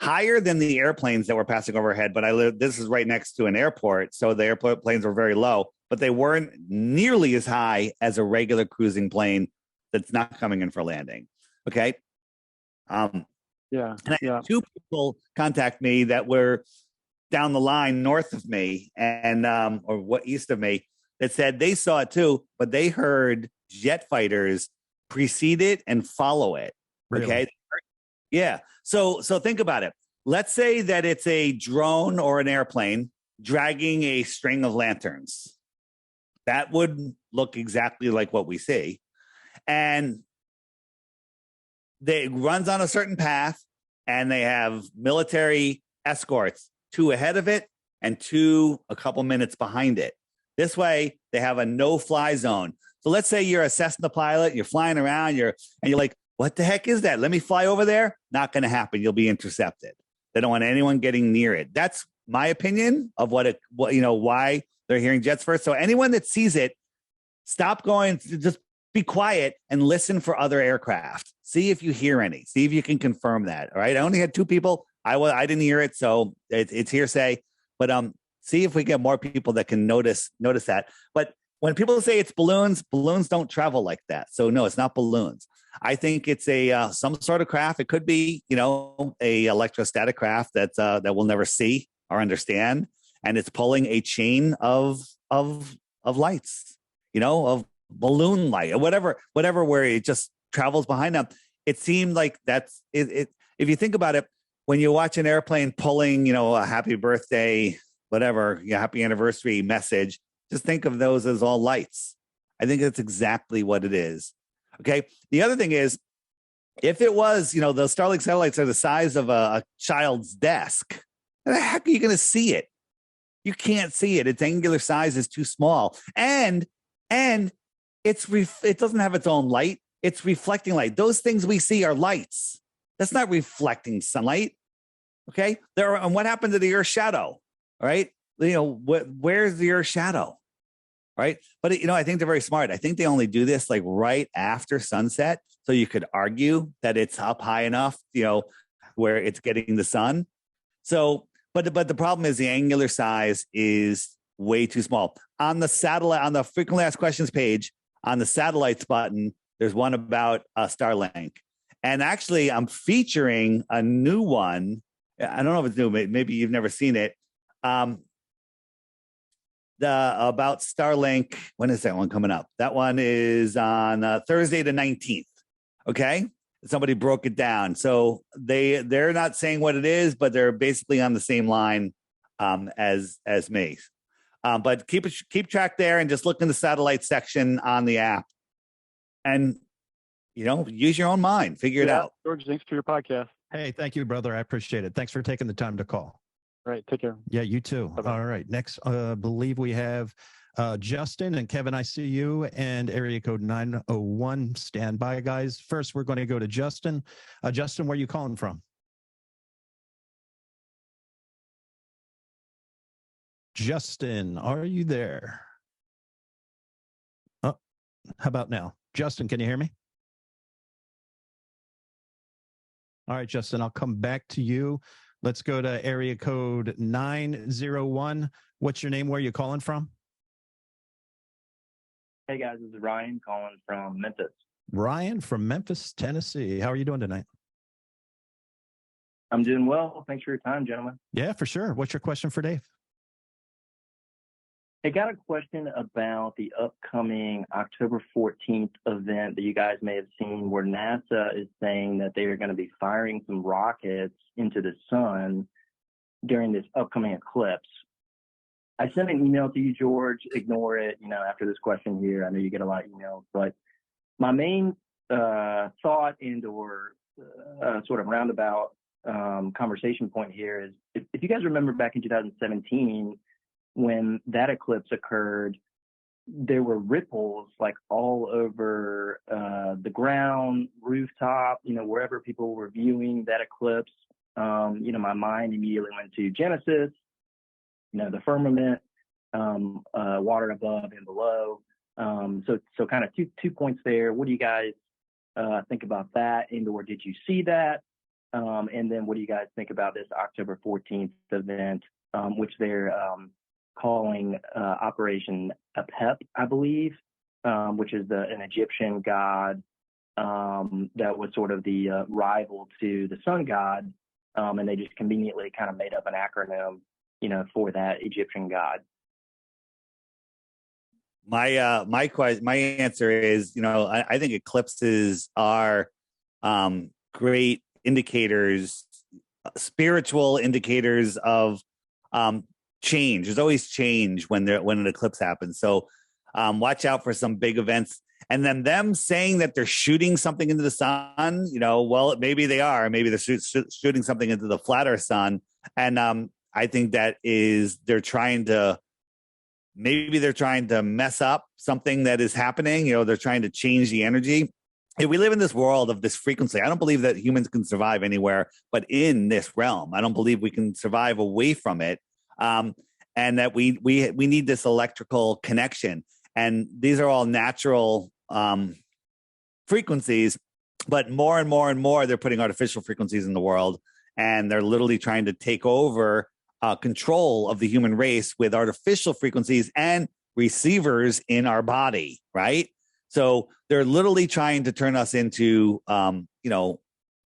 higher than the airplanes that were passing overhead. But this is right next to an airport, so the airplanes were very low, but they weren't nearly as high as a regular cruising plane that's not coming in for landing. Okay. Yeah. And I had two people contact me that were down the line north of me and east of me that said they saw it too, but they heard jet fighters precede it and follow it. Really? Okay. Yeah. So think about it. Let's say that it's a drone or an airplane dragging a string of lanterns. That would look exactly like what we see. And it runs on a certain path, and they have military escorts, 2 ahead of it and 2 a couple minutes behind it. This way, they have a no-fly zone. So let's say you're a Cessna pilot, you're flying around, you're like, what the heck is that? Let me fly over there. Not going to happen. You'll be intercepted. They don't want anyone getting near it. That's my opinion of why they're hearing jets first. So anyone that sees it, stop going, just be quiet and listen for other aircraft. See if you hear any. See if you can confirm that. All right. I only had 2 people. I didn't hear it, so it's hearsay. But See if we get more people that can notice that. But when people say it's balloons, balloons don't travel like that. So no, it's not balloons. I think it's a some sort of craft. It could be, a electrostatic craft that we'll never see or understand, and it's pulling a chain of lights, of balloon light or whatever, where it just travels behind them. It seemed like that's it. If you think about it, when you watch an airplane pulling, a happy birthday, whatever, happy anniversary message, just think of those as all lights. I think that's exactly what it is. Okay. The other thing is, if it was, those Starlink satellites are the size of a child's desk, how the heck are you going to see it? You can't see it. Its angular size is too small. And it doesn't have its own light. It's reflecting light. Those things we see are lights. That's not reflecting sunlight. Okay. And what happened to the Earth's shadow? Right. Where's the Earth's shadow? Right. But, I think they're very smart. I think they only do this like right after sunset. So you could argue that it's up high enough, where it's getting the sun. So, but the problem is the angular size is way too small. On the satellite, on the frequently asked questions page, on the satellites button, there's one about Starlink. And actually, I'm featuring a new one. I don't know if it's new, maybe you've never seen it. About Starlink. When is that one coming up? That one is on Thursday the 19th. Okay. Somebody broke it down. So they're not saying what it is, but they're basically on the same line as me. But keep track there and just look in the satellite section on the app and, use your own mind, figure it out. George, thanks for your podcast. Hey, thank you, brother. I appreciate it. Thanks for taking the time to call. All right. Take care. Yeah, you too. Bye-bye. All right. Next, believe we have Justin and Kevin. I see you, and area code 901. Stand by, guys. First, we're going to go to Justin. Justin, where are you calling from? Justin, are you there? Oh, how about now? Justin, can you hear me? All right, Justin, I'll come back to you. Let's go to area code 901. What's your name? Where are you calling from? Hey, guys, this is Ryan calling from Memphis. Ryan from Memphis, Tennessee. How are you doing tonight? I'm doing well. Thanks for your time, gentlemen. Yeah, for sure. What's your question for Dave? I got a question about the upcoming October 14th event that you guys may have seen, where NASA is saying that they are going to be firing some rockets into the sun during this upcoming eclipse. I sent an email to you, George. Ignore it, after this question here. I know you get a lot of emails, but my main thought or sort of roundabout conversation point here is, if you guys remember back in 2017, when that eclipse occurred, there were ripples like all over the ground, rooftop, wherever people were viewing that eclipse. My mind immediately went to Genesis, the firmament, water above and below. So kind of two points there. What do you guys think about that? And/or did you see that? And then what do you guys think about this October 14th event, which they're calling Operation Apep, I believe, which is an Egyptian god that was sort of the rival to the sun god, and they just conveniently kind of made up an acronym, for that Egyptian god. My answer is, I think eclipses are great indicators, spiritual indicators of change. There's always change when an eclipse happens. So watch out for some big events. And then them saying that they're shooting something into the sun, well, maybe they are. Maybe they're shooting something into the flatter sun. And I think they're trying to mess up something that is happening. They're trying to change the energy. If we live in this world of this frequency, I don't believe that humans can survive anywhere but in this realm. I don't believe we can survive away from it. And that we need this electrical connection. And these are all natural frequencies, but more and more and more, they're putting artificial frequencies in the world, and they're literally trying to take over control of the human race with artificial frequencies and receivers in our body, right? So they're literally trying to turn us into,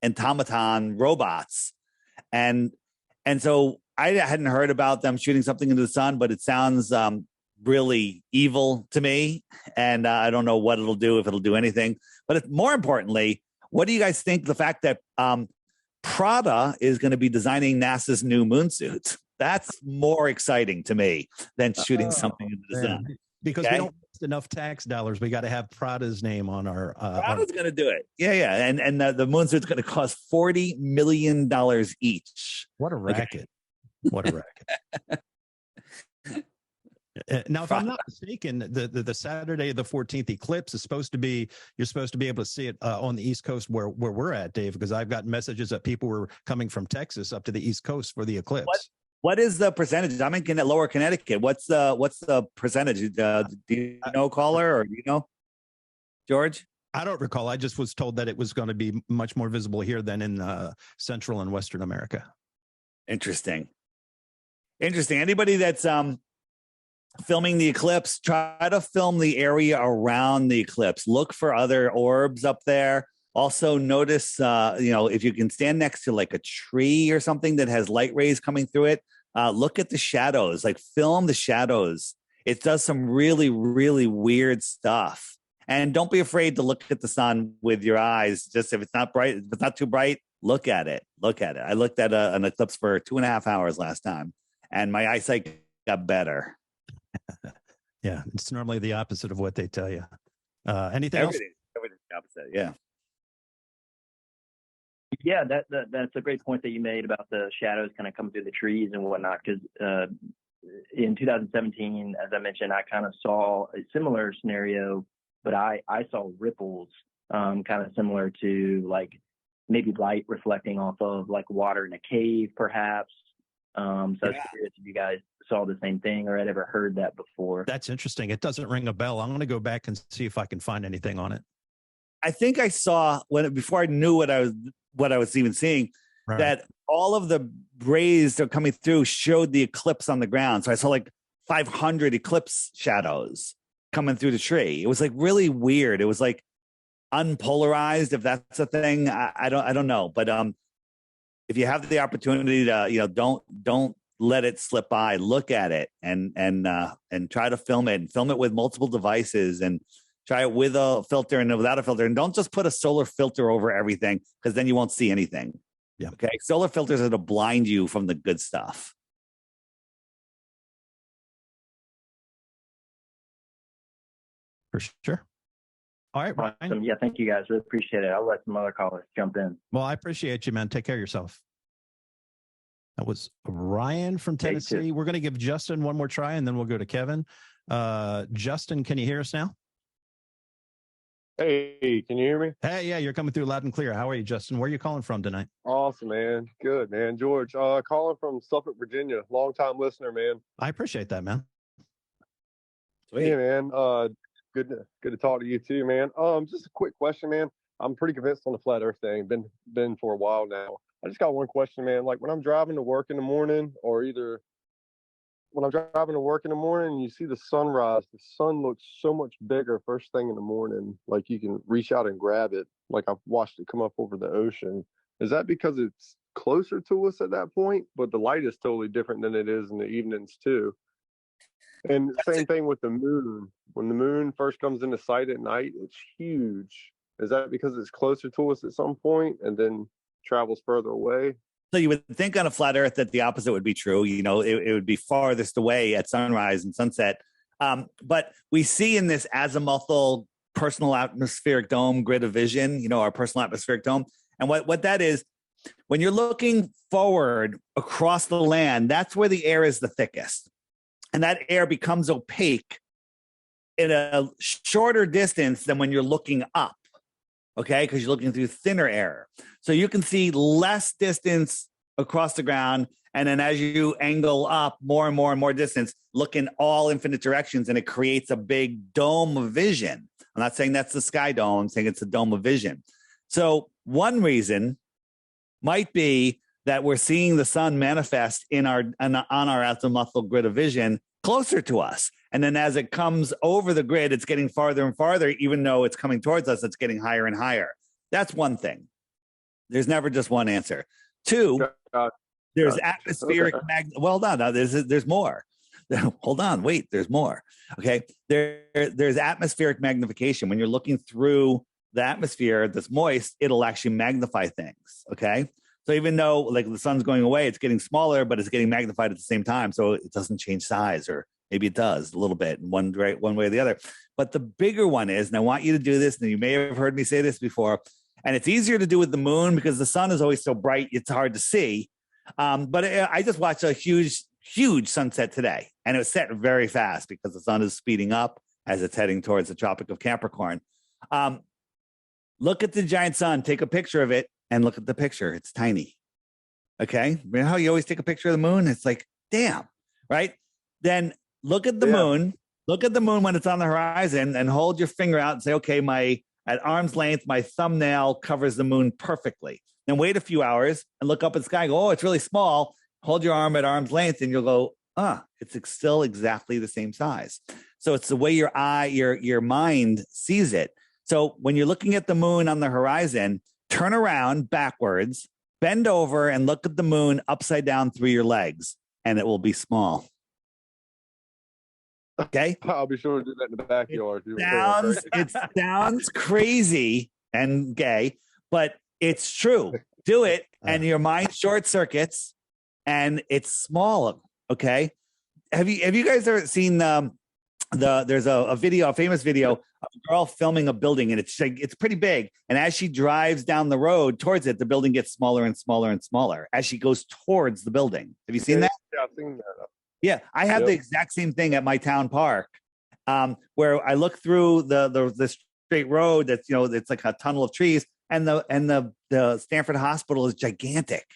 automaton robots. And so I hadn't heard about them shooting something into the sun, but it sounds really evil to me. And I don't know what it'll do, if it'll do anything. But more importantly, what do you guys think the fact that Prada is going to be designing NASA's new moon suit? That's more exciting to me than shooting something into the sun. Because we don't waste enough tax dollars. We got to have Prada's name on our. Prada's going to do it. Yeah. And the moon suit's going to cost $40 million each. What a racket. What a racket. Now, if I'm not mistaken, the Saturday the 14th eclipse is supposed to be, you're supposed to be able to see it on the East Coast where we're at, Dave, because I've gotten messages that people were coming from Texas up to the East Coast for the eclipse. What is the percentage? I'm in Lower Connecticut. What's the percentage? Do you know, caller, or do you know, George? I don't recall. I just was told that it was going to be much more visible here than in Central and Western America. Interesting. Anybody that's filming the eclipse, try to film the area around the eclipse. Look for other orbs up there. Also notice, if you can stand next to like a tree or something that has light rays coming through it, look at the shadows, like film the shadows. It does some really, really weird stuff. And don't be afraid to look at the sun with your eyes. Just if it's not bright, if it's not too bright, look at it. I looked at an eclipse for 2.5 hours last time, and my eyesight got better. Yeah, it's normally the opposite of what they tell you. Anything else? Everything's the opposite, yeah. Yeah, that's a great point that you made about the shadows kind of coming through the trees and whatnot. Because in 2017, as I mentioned, I kind of saw a similar scenario, but I saw ripples, kind of similar to like maybe light reflecting off of like water in a cave, perhaps. So I was curious if you guys saw the same thing or had ever heard that before. That's interesting. It doesn't ring a bell. I'm going to go back and see if I can find anything on it. I think I saw before I knew what I was even seeing, right, that all of the rays that are coming through showed the eclipse on the ground. So I saw like 500 eclipse shadows coming through the tree. It was like really weird. It was like unpolarized, if that's a thing. I don't know. But if you have the opportunity to, don't let it slip by. Look at it and try to film it, and film it with multiple devices, and try it with a filter and without a filter. And don't just put a solar filter over everything, because then you won't see anything. Yeah. Okay. Solar filters are to blind you from the good stuff. For sure. All right, Ryan. Awesome. Yeah, thank you guys. Really appreciate it. I'll let some other callers jump in. Well, I appreciate you, man. Take care of yourself. That was Ryan from Tennessee. We're going to give Justin one more try, and then we'll go to Kevin. Justin, can you hear us now? Hey, can you hear me? Hey, yeah, you're coming through loud and clear. How are you, Justin? Where are you calling from tonight? Awesome, man. Good, man. George, calling from Suffolk, Virginia. Long-time listener, man. I appreciate that, man. Sweet. Yeah, man. Good to talk to you too, man. Just a quick question, man. I'm pretty convinced on the flat Earth thing. Been for a while now. I just got one question, man. Like when I'm driving to work in the morning, or either when I'm driving to work in the morning, you see the sunrise. The sun looks so much bigger first thing in the morning. Like you can reach out and grab it. Like I've watched it come up over the ocean. Is that because it's closer to us at that point? But the light is totally different than it is in the evenings too. And same thing with the moon. When the moon first comes into sight at night, it's huge. Is that because it's closer to us at some point and then travels further away? So you would think on a flat Earth that the opposite would be true. It would be farthest away at sunrise and sunset. But we see in this azimuthal personal atmospheric dome grid of vision, our personal atmospheric dome. And what that is, when you're looking forward across the land, that's where the air is the thickest. And that air becomes opaque in a shorter distance than when you're looking up. Okay, because you're looking through thinner air. So you can see less distance across the ground. And then as you angle up more and more and more distance, look in all infinite directions, and it creates a big dome of vision. I'm not saying that's the sky dome. I'm saying it's a dome of vision. So one reason might be that we're seeing the sun manifest on our azimuthal grid of vision closer to us. And then as it comes over the grid, it's getting farther and farther, even though it's coming towards us, it's getting higher and higher. That's one thing. There's never just one answer. Two, there's atmospheric well done. Now there's more. Hold on, wait, there's more. Okay. There's atmospheric magnification. When you're looking through the atmosphere that's moist, it'll actually magnify things. Okay. So even though like the sun's going away, it's getting smaller, but it's getting magnified at the same time. So it doesn't change size, or maybe it does a little bit in one way or the other. But the bigger one is, and I want you to do this, and you may have heard me say this before, and it's easier to do with the moon because the sun is always so bright, it's hard to see. But I just watched a huge sunset today, and it was set very fast because the sun is speeding up as it's heading towards the Tropic of Capricorn. Look at the giant sun, take a picture of it, and look at the picture. It's tiny. Okay. You know how you always take a picture of the moon? It's like, damn, right? Then look at the moon. Look at the moon when it's on the horizon and hold your finger out and say, okay, at arm's length, my thumbnail covers the moon perfectly. Then wait a few hours and look up at the sky and go, oh, it's really small. Hold your arm at arm's length and you'll go, it's still exactly the same size. So it's the way your mind sees it. So when you're looking at the moon on the horizon, turn around backwards, bend over and look at the moon upside down through your legs, and it will be small. Okay. I'll be sure to do that in the backyard. It sounds crazy and gay, but it's true. Do it, and your mind short circuits, and it's small. Okay. Have you guys ever seen there's a video, a famous video of a girl filming a building, and it's pretty big. And as she drives down the road towards it, the building gets smaller and smaller and smaller as she goes towards the building. Have you seen that? Yeah, I've seen that. Yeah, I have the exact same thing at my town park, where I look through the straight road that's, it's like a tunnel of trees, and the Stanford Hospital is gigantic.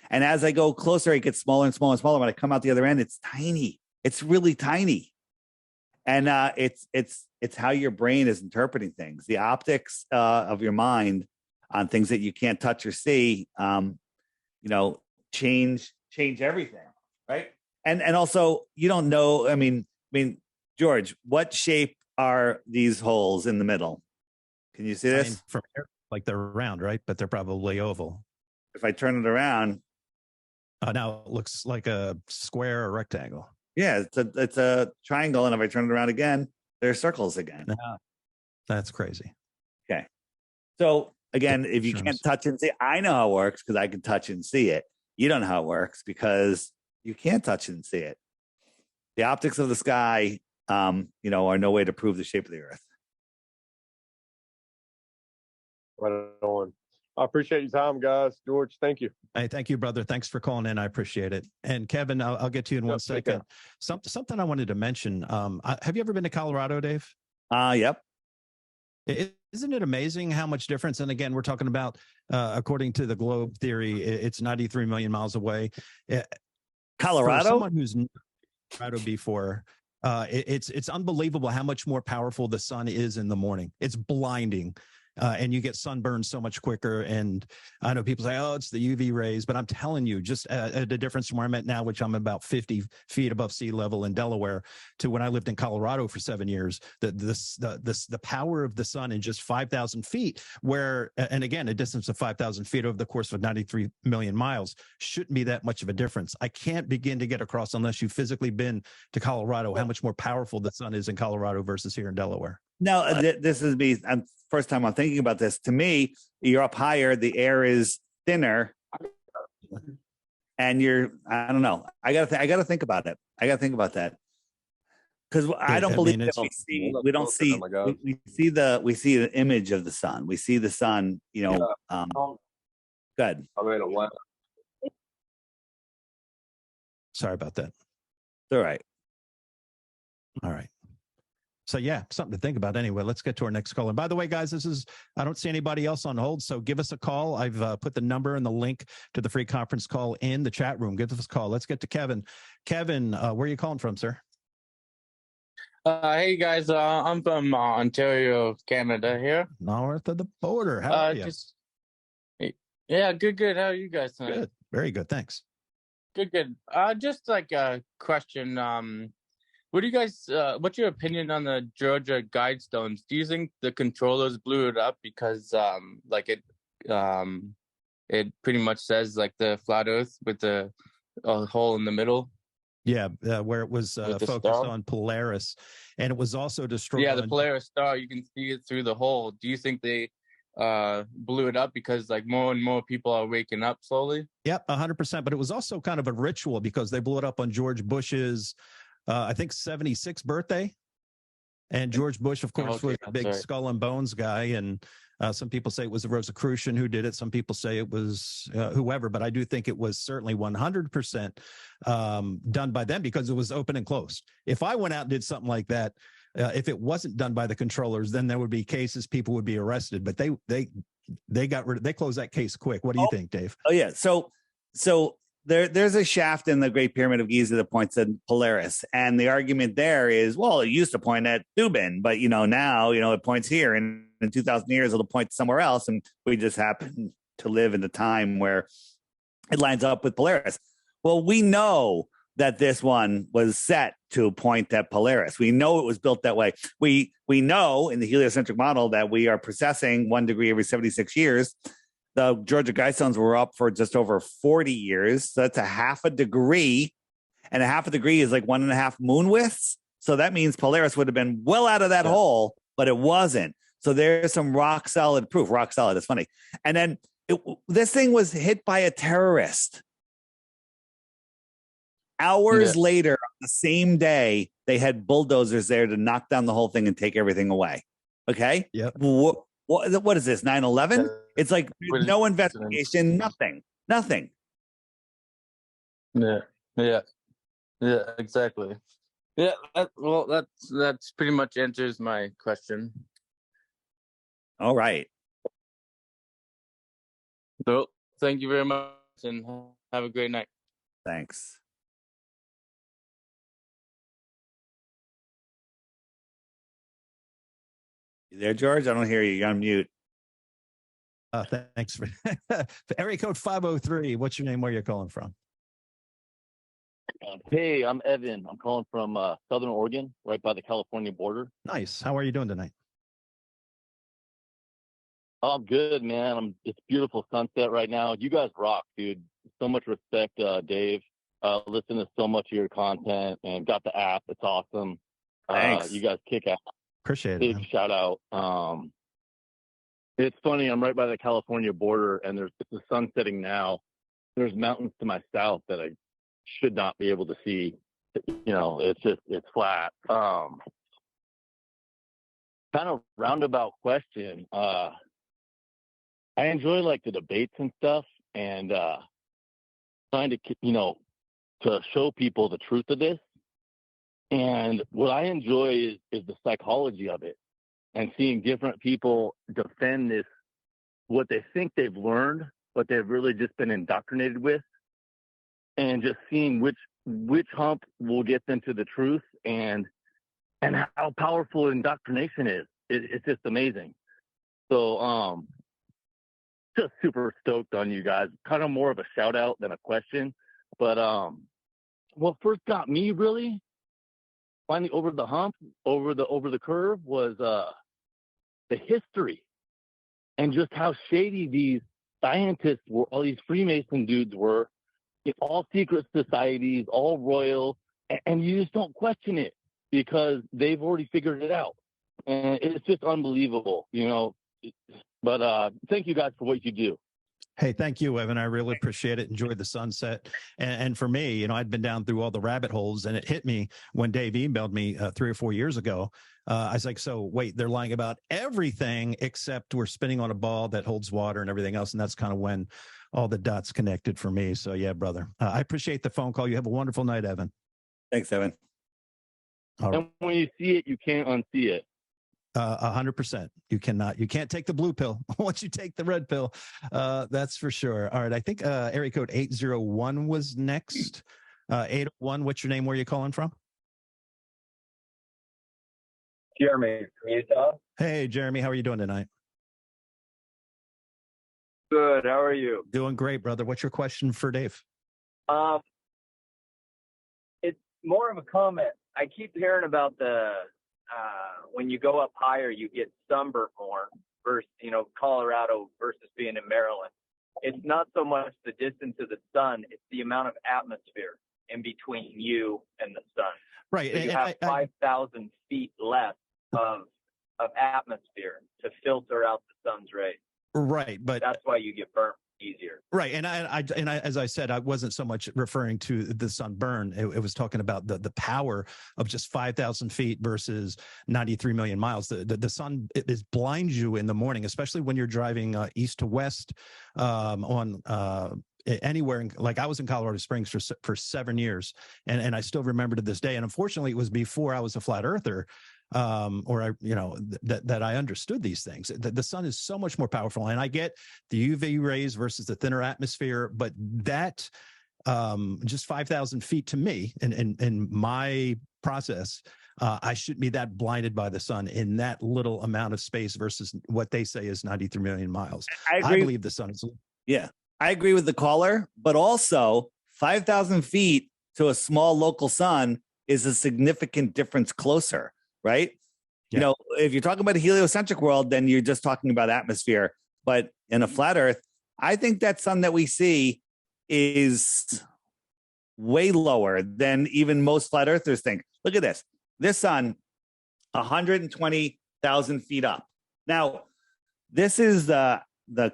And as I go closer, it gets smaller and smaller and smaller. When I come out the other end, it's tiny. It's really tiny. And it's how your brain is interpreting things. The optics of your mind on things that you can't touch or see, change everything, right? And also, you don't know. I mean, George, what shape are these holes in the middle? Can you see this? From here, like they're round, right? But they're probably oval. If I turn it around, now it looks like a square or rectangle. Yeah, it's a triangle, and if I turn it around again, they're circles again. That's crazy. Okay. So again, if you can't touch and see, I know how it works because I can touch and see it. You don't know how it works because you can't touch and see it. The optics of the sky, are no way to prove the shape of the earth. Right on. I appreciate your time, guys. George, thank you. Hey, thank you, brother. Thanks for calling in. I appreciate it. And Kevin, I'll get to you in 1 second. Something I wanted to mention. Have you ever been to Colorado, Dave? Yep. Isn't it amazing how much difference? And again, we're talking about, according to the globe theory, it's 93 million miles away. Colorado? For someone who's never been to Colorado before, it's unbelievable how much more powerful the sun is in the morning. It's blinding. And you get sunburned so much quicker. And I know people say, oh, it's the UV rays, but I'm telling you, just the difference from where I'm at now, which I'm about 50 feet above sea level in Delaware, to when I lived in Colorado for 7 years, the power of the sun in just 5,000 feet, and again, a distance of 5,000 feet over the course of 93 million miles shouldn't be that much of a difference. I can't begin to get across, unless you've physically been to Colorado, how much more powerful the sun is in Colorado versus here in Delaware. No, this is me. First time I'm thinking about this. To me, you're up higher, the air is thinner, and I don't know. I gotta think about it. I gotta think about that, because I don't believe that we see the image of the sun. We see the sun. Good. I made a one. Sorry about that. It's all right. All right. So yeah, something to think about. Anyway, let's get to our next call. And by the way, guys, I don't see anybody else on hold, so give us a call. I've put the number and the link to the free conference call in the chat room. Give us a call. Let's get to Kevin. Kevin, where are you calling from, sir? Hey guys, I'm from Ontario, Canada here. North of the border. How are you? Yeah, good. How are you guys tonight? Good. Very good. Thanks. Good. Just like a question. What do you guys? What's your opinion on the Georgia Guidestones? Do you think the controllers blew it up because, it pretty much says like the flat Earth with the hole in the middle? Yeah, where it was focused on Polaris, and it was also destroyed. Yeah, the Polaris star. You can see it through the hole. Do you think they blew it up because like more and more people are waking up slowly? Yep, 100%. But it was also kind of a ritual because they blew it up on George Bush's, I think, 76th birthday. And George Bush, of course, was a big skull and bones guy. And some people say it was the Rosicrucian who did it. Some people say it was whoever. But I do think it was certainly 100% done by them because it was open and closed. If I went out and did something like that, if it wasn't done by the controllers, then there would be cases, people would be arrested. But they closed that case quick. What do you think, Dave? Oh yeah. So there's a shaft in the Great Pyramid of Giza that points at Polaris, and the argument there is, well, it used to point at Dubin, but now it points here, and in 2,000 years it'll point somewhere else, and we just happen to live in the time where it lines up with Polaris. Well, we know that this one was set to point at Polaris. We know it was built that way. We know in the heliocentric model that we are precessing 1 degree every 76 years. The Georgia Guidestones were up for just over 40 years. So that's a half a degree, and a half a degree is like 1.5 moon widths. So that means Polaris would have been well out of that hole, but it wasn't. So there's some rock solid proof. Rock solid. It's funny. And then this thing was hit by a terrorist. Hours later, on the same day, they had bulldozers there to knock down the whole thing and take everything away. Okay? Yep. What is this, 9/11? It's like no investigation, nothing. Yeah, exactly. Yeah, that's pretty much answers my question. All right. So thank you very much, and have a great night. Thanks. You there, George? I don't hear you. You're on mute. Thanks for area code 503. What's your name? Where you're calling from? Hey, I'm Evan. I'm calling from Southern Oregon, right by the California border. Nice. How are you doing tonight? Oh, I'm good, man. It's beautiful sunset right now. You guys rock, dude. So much respect, Dave. Listen to so much of your content and got the app. It's awesome. Thanks. You guys kick ass. Appreciate it. Big Man. shout out. It's funny. I'm right by the California border, and it's the sun setting now. There's mountains to my south that I should not be able to see. It's flat. Kind of roundabout question. I enjoy like the debates and stuff, and trying to to show people the truth of this. And what I enjoy is the psychology of it, and seeing different people defend this, what they think they've learned, but they've really just been indoctrinated with, and just seeing which hump will get them to the truth, and how powerful indoctrination is. It's just amazing. So just super stoked on you guys. Kind of more of a shout out than a question, but what first got me really finally over the hump, over the curve, was the history, and just how shady these scientists were, all these Freemason dudes were, in all secret societies, all royal, and you just don't question it because they've already figured it out. And it's just unbelievable, But thank you guys for what you do. Hey, thank you, Evan. I really appreciate it. Enjoyed the sunset. And for me, I'd been down through all the rabbit holes, and it hit me when Dave emailed me 3 or 4 years ago. I was like, so wait, they're lying about everything except we're spinning on a ball that holds water and everything else. And that's kind of when all the dots connected for me. So yeah, brother, I appreciate the phone call. You have a wonderful night, Evan. Thanks, Evan. All right. And when you see it, you can't unsee it. 100%. You can't take the blue pill once you take the red pill. That's for sure. All right. I think area code 801 was next. 801, what's your name? Where are you calling from? Jeremy from Utah. Hey, Jeremy, how are you doing tonight? Good. How are you? Doing great, brother. What's your question for Dave? It's more of a comment. I keep hearing about the when you go up higher, you get sunburnt more versus, Colorado versus being in Maryland. It's not so much the distance of the sun; it's the amount of atmosphere in between you and the sun. Right. So you have 5,000 feet less of atmosphere to filter out the sun's rays. Right, but that's why you get burnt easier. Right, and I as I said, I wasn't so much referring to the sunburn. It was talking about the power of just 5,000 feet versus 93 million miles. The sun is blinds you in the morning, especially when you're driving east to west on. Anywhere like I was in Colorado Springs for 7 years, and I still remember to this day. And unfortunately, it was before I was a flat earther, that I understood these things. The sun is so much more powerful, and I get the UV rays versus the thinner atmosphere, but that just 5,000 feet to me, in my process, I shouldn't be that blinded by the sun in that little amount of space versus what they say is 93 million miles. I believe the sun is. Yeah. I agree with the caller, but also 5,000 feet to a small local sun is a significant difference closer, right? Yeah. If you're talking about a heliocentric world, then you're just talking about atmosphere. But in a flat Earth, I think that sun that we see is way lower than even most flat earthers think. Look at this. This sun, 120,000 feet up. Now, this is the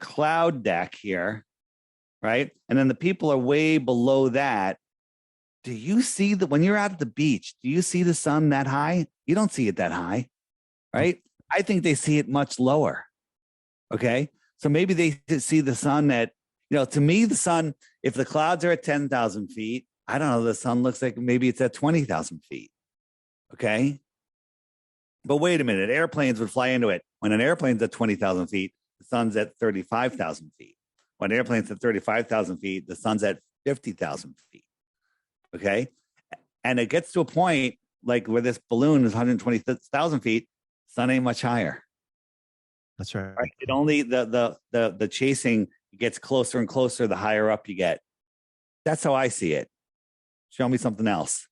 cloud deck here. Right. And then the people are way below that. Do you see when you're out at the beach, do you see the sun that high? You don't see it that high. Right. I think they see it much lower. Okay. So maybe they see the sun at, to me, the sun, if the clouds are at 10,000 feet, I don't know, the sun looks like maybe it's at 20,000 feet. Okay. But wait a minute. Airplanes would fly into it. When an airplane's at 20,000 feet, the sun's at 35,000 feet. When airplanes at 35,000 feet, the sun's at 50,000 feet. Okay. And it gets to a point like where this balloon is 120,000 feet, sun ain't much higher. That's right. It only the chasing gets closer and closer the higher up you get. That's how I see it. Show me something else.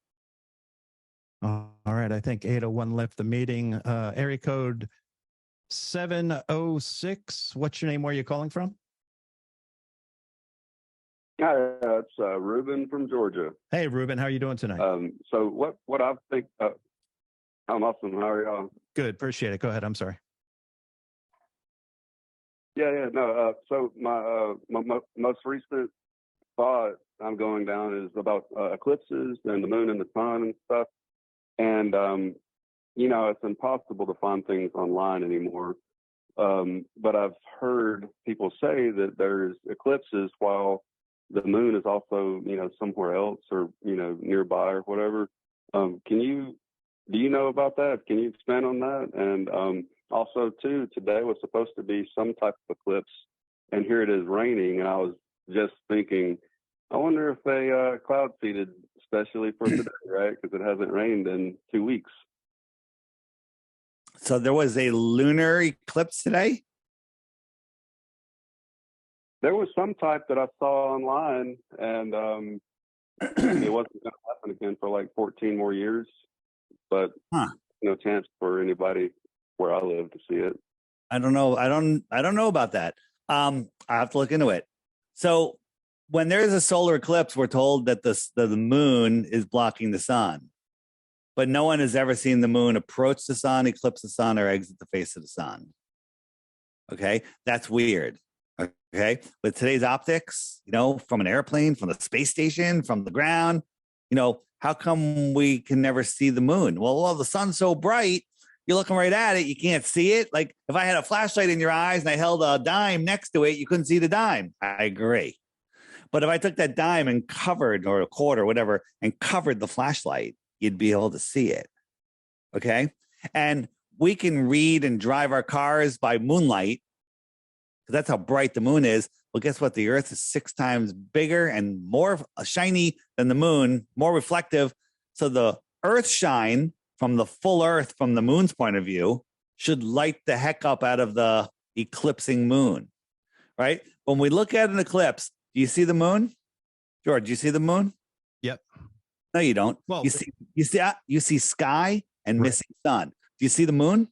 All right. I think 801 left the meeting. Area code 706. What's your name? Where are you calling from? Hi, it's Ruben from Georgia. Hey, Ruben, how are you doing tonight? So what I think, I'm awesome. How are y'all? Good, appreciate it. Go ahead. I'm sorry. No. So my most recent thought I'm going down is about eclipses and the moon and the sun and stuff. And it's impossible to find things online anymore. But I've heard people say that there's eclipses while the moon is also, somewhere else or, nearby or whatever. Do you know about that? Can you expand on that? And also, too, today was supposed to be some type of eclipse, and here it is raining. And I was just thinking, I wonder if they cloud seeded especially for today, right? Because it hasn't rained in 2 weeks. So there was a lunar eclipse today? There was some type that I saw online, and it wasn't going to happen again for like 14 more years. But no chance for anybody where I live to see it. I don't know. I don't know about that. I have to look into it. So when there's a solar eclipse, we're told that the moon is blocking the sun, but no one has ever seen the moon approach the sun, eclipse the sun, or exit the face of the sun. Okay, that's weird. Okay, with today's optics, from an airplane, from the space station, from the ground, how come we can never see the moon? Well, the sun's so bright, you're looking right at it, you can't see it. Like if I had a flashlight in your eyes and I held a dime next to it, you couldn't see the dime. I agree. But if I took that dime and covered, or a quarter, whatever, and covered the flashlight, you'd be able to see it. Okay, and we can read and drive our cars by moonlight, because that's how bright the moon is. Well, guess what? The Earth is 6 times bigger and more shiny than the moon, more reflective. So the Earth shine from the full Earth, from the moon's point of view, should light the heck up out of the eclipsing moon. right? When we look at an eclipse, do you see the moon? George, do you see the moon? Yep. No, you don't. Well, you see sky and missing sun. Do you see the moon?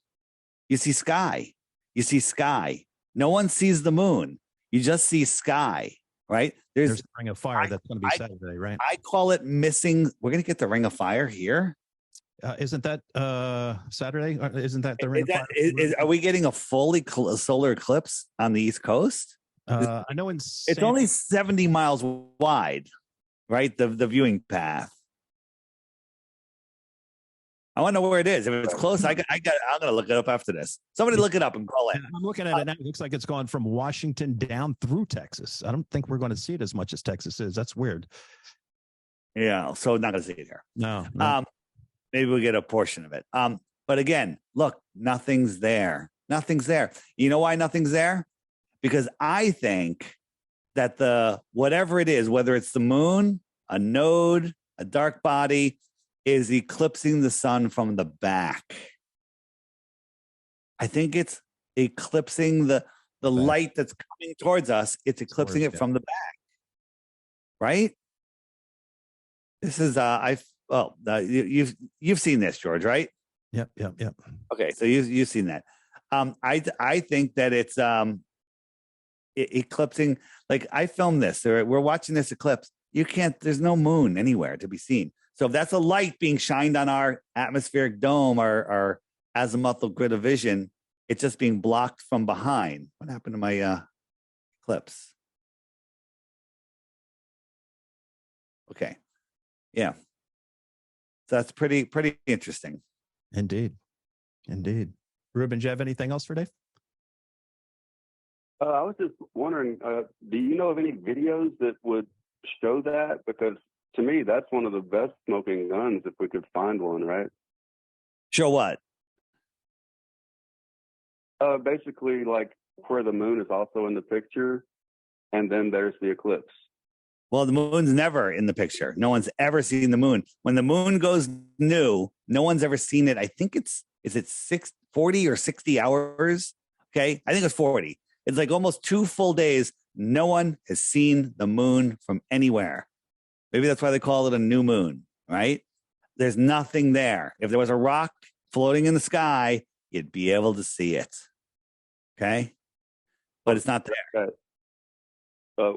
You see sky. You see sky. No one sees the moon. You just see sky, right? There's a ring of fire that's going to be Saturday, right? I call it missing. We're going to get the ring of fire here. Isn't that Saturday? Isn't that the ring of fire? Are we getting a fully solar eclipse on the East Coast? I know it's only 70 miles wide, right? The viewing path. I want to know where it is. If it's close, I'm gonna look it up after this. Somebody look it up and call it. I'm looking at it now. It looks like it's gone from Washington down through Texas. I don't think we're going to see it as much as Texas is. That's weird. Yeah, so not gonna see it here. No. Maybe we'll get a portion of it. But again, look, nothing's there. Nothing's there. You know why nothing's there? Because I think that whatever it is, whether it's the moon, a node, a dark body, is eclipsing the sun from the back. I think it's eclipsing the light that's coming towards us. It's eclipsing it from the back, right? This is you've seen this, George, right? Yep. Okay, so you've seen that. I think that it's eclipsing. Like I filmed this. We're watching this eclipse. There's no moon anywhere to be seen. So if that's a light being shined on our atmospheric dome, our azimuthal grid of vision, it's just being blocked from behind. What happened to my eclipse? Okay. Yeah. So that's pretty interesting. Indeed. Ruben, do you have anything else for Dave? I was just wondering, do you know of any videos that would show that? Because to me, that's one of the best smoking guns if we could find one, right? Show what? Basically, like where the moon is also in the picture, and then there's the eclipse. Well, the moon's never in the picture. No one's ever seen the moon. When the moon goes new, no one's ever seen it. I think is it 40 or 60 hours? Okay, I think it's 40. It's like almost 2 full days. No one has seen the moon from anywhere. Maybe that's why they call it a new moon, right? There's nothing there. If there was a rock floating in the sky, you'd be able to see it. Okay? But it's not there. I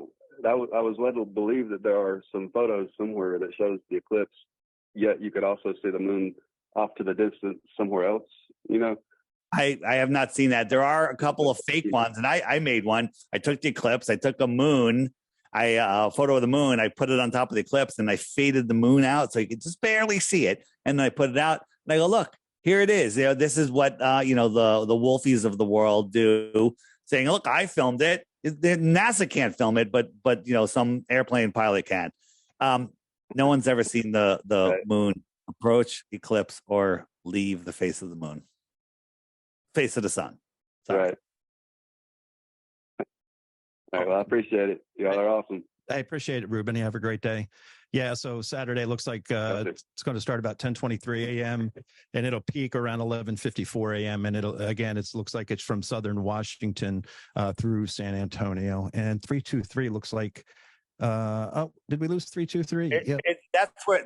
was led to believe that there are some photos somewhere that shows the eclipse, yet you could also see the moon off to the distance somewhere else, you know? I have not seen that. There are a couple of fake ones, and I made one. I took the eclipse. I took a moon. A photo of the moon. I put it on top of the eclipse, and I faded the moon out so you could just barely see it. And then I put it out, and I go, look, here it is. This is what the Wolfies of the world do, saying, look, I filmed it. NASA can't film it, but some airplane pilot can. No one's ever seen the moon approach, eclipse, or leave the face of the moon. Face of the sun. Sorry. Right. All right, well, I appreciate it. Y'all are awesome. I appreciate it, Ruben. You have a great day. Yeah, so Saturday looks like it's going to start about 10:23 a.m. and it'll peak around 11:54 a.m. and it looks like it's from southern Washington through San Antonio. And 323 looks like did we lose 323? Yeah.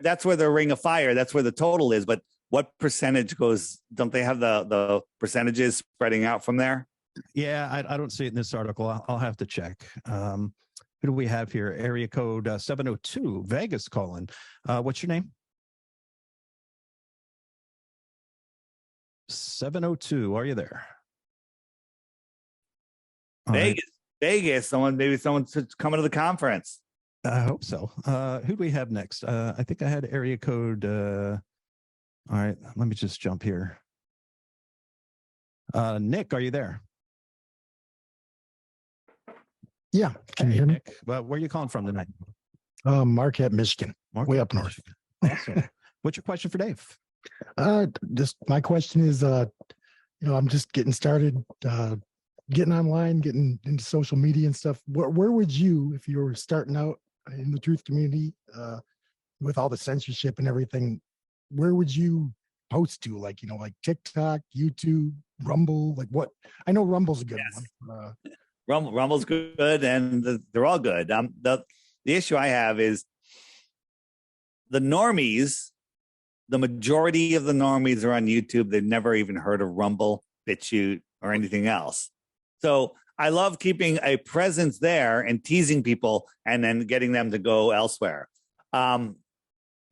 That's where the ring of fire. That's where the total is. But what percentage goes? Don't they have the percentages spreading out from there? Yeah, I don't see it in this article. I'll have to check. Who do we have here? Area code 702, Vegas calling. What's your name? 702, are you there? Vegas. Someone's coming to the conference. I hope so. Who do we have next? I think I had area code. All right, let me just jump here. Nick, are you there? Yeah, can you hear me? Nick. Well, where are you calling from tonight? Marquette, Michigan, way up north. Awesome. What's your question for Dave? Just my question is, I'm just getting started, getting online, getting into social media and stuff. Where would you, if you were starting out in the truth community, with all the censorship and everything, where would you post to? Like TikTok, YouTube, Rumble, like what? I know Rumble's a good one. Rumble's good, and they're all good. The issue I have is the normies. The majority of the normies are on YouTube. They've never even heard of Rumble, BitChute, or anything else. So I love keeping a presence there and teasing people, and then getting them to go elsewhere.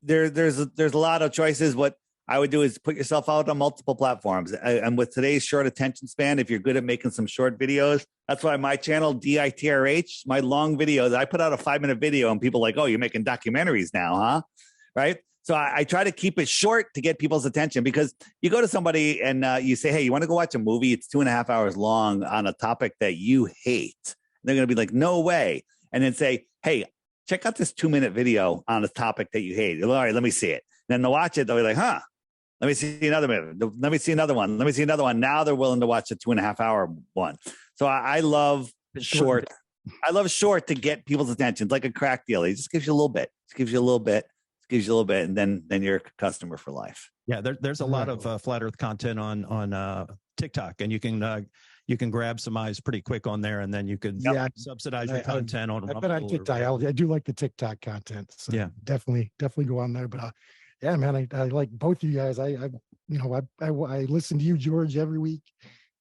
There's a lot of choices. What I would do is put yourself out on multiple platforms. And with today's short attention span, if you're good at making some short videos, that's why my channel, DITRH, my long videos, I put out a 5-minute video and people are like, oh, you're making documentaries now, huh? Right? So I try to keep it short to get people's attention, because you go to somebody and you say, hey, you want to go watch a movie? It's 2.5 hours long on a topic that you hate. And they're going to be like, no way. And then say, hey, check out this 2-minute video on a topic that you hate. All right, let me see it. And then they'll watch it. They'll be like, huh, let me see another minute. Let me see another one. Let me see another one. Now they're willing to watch a 2.5 hour one. So I love short. I love short to get people's attention. It's like a crack deal. It just gives you a little bit. Just gives you a little bit. Gives you a little bit, and then you're a customer for life. Yeah, there's a lot of flat Earth content on TikTok, and you can grab some eyes pretty quick on there, and then you can subsidize your content on. I've been on TikTok. I do like the TikTok content. So yeah, definitely go on there. But yeah, man, I like both of you guys. I listen to you, George, every week.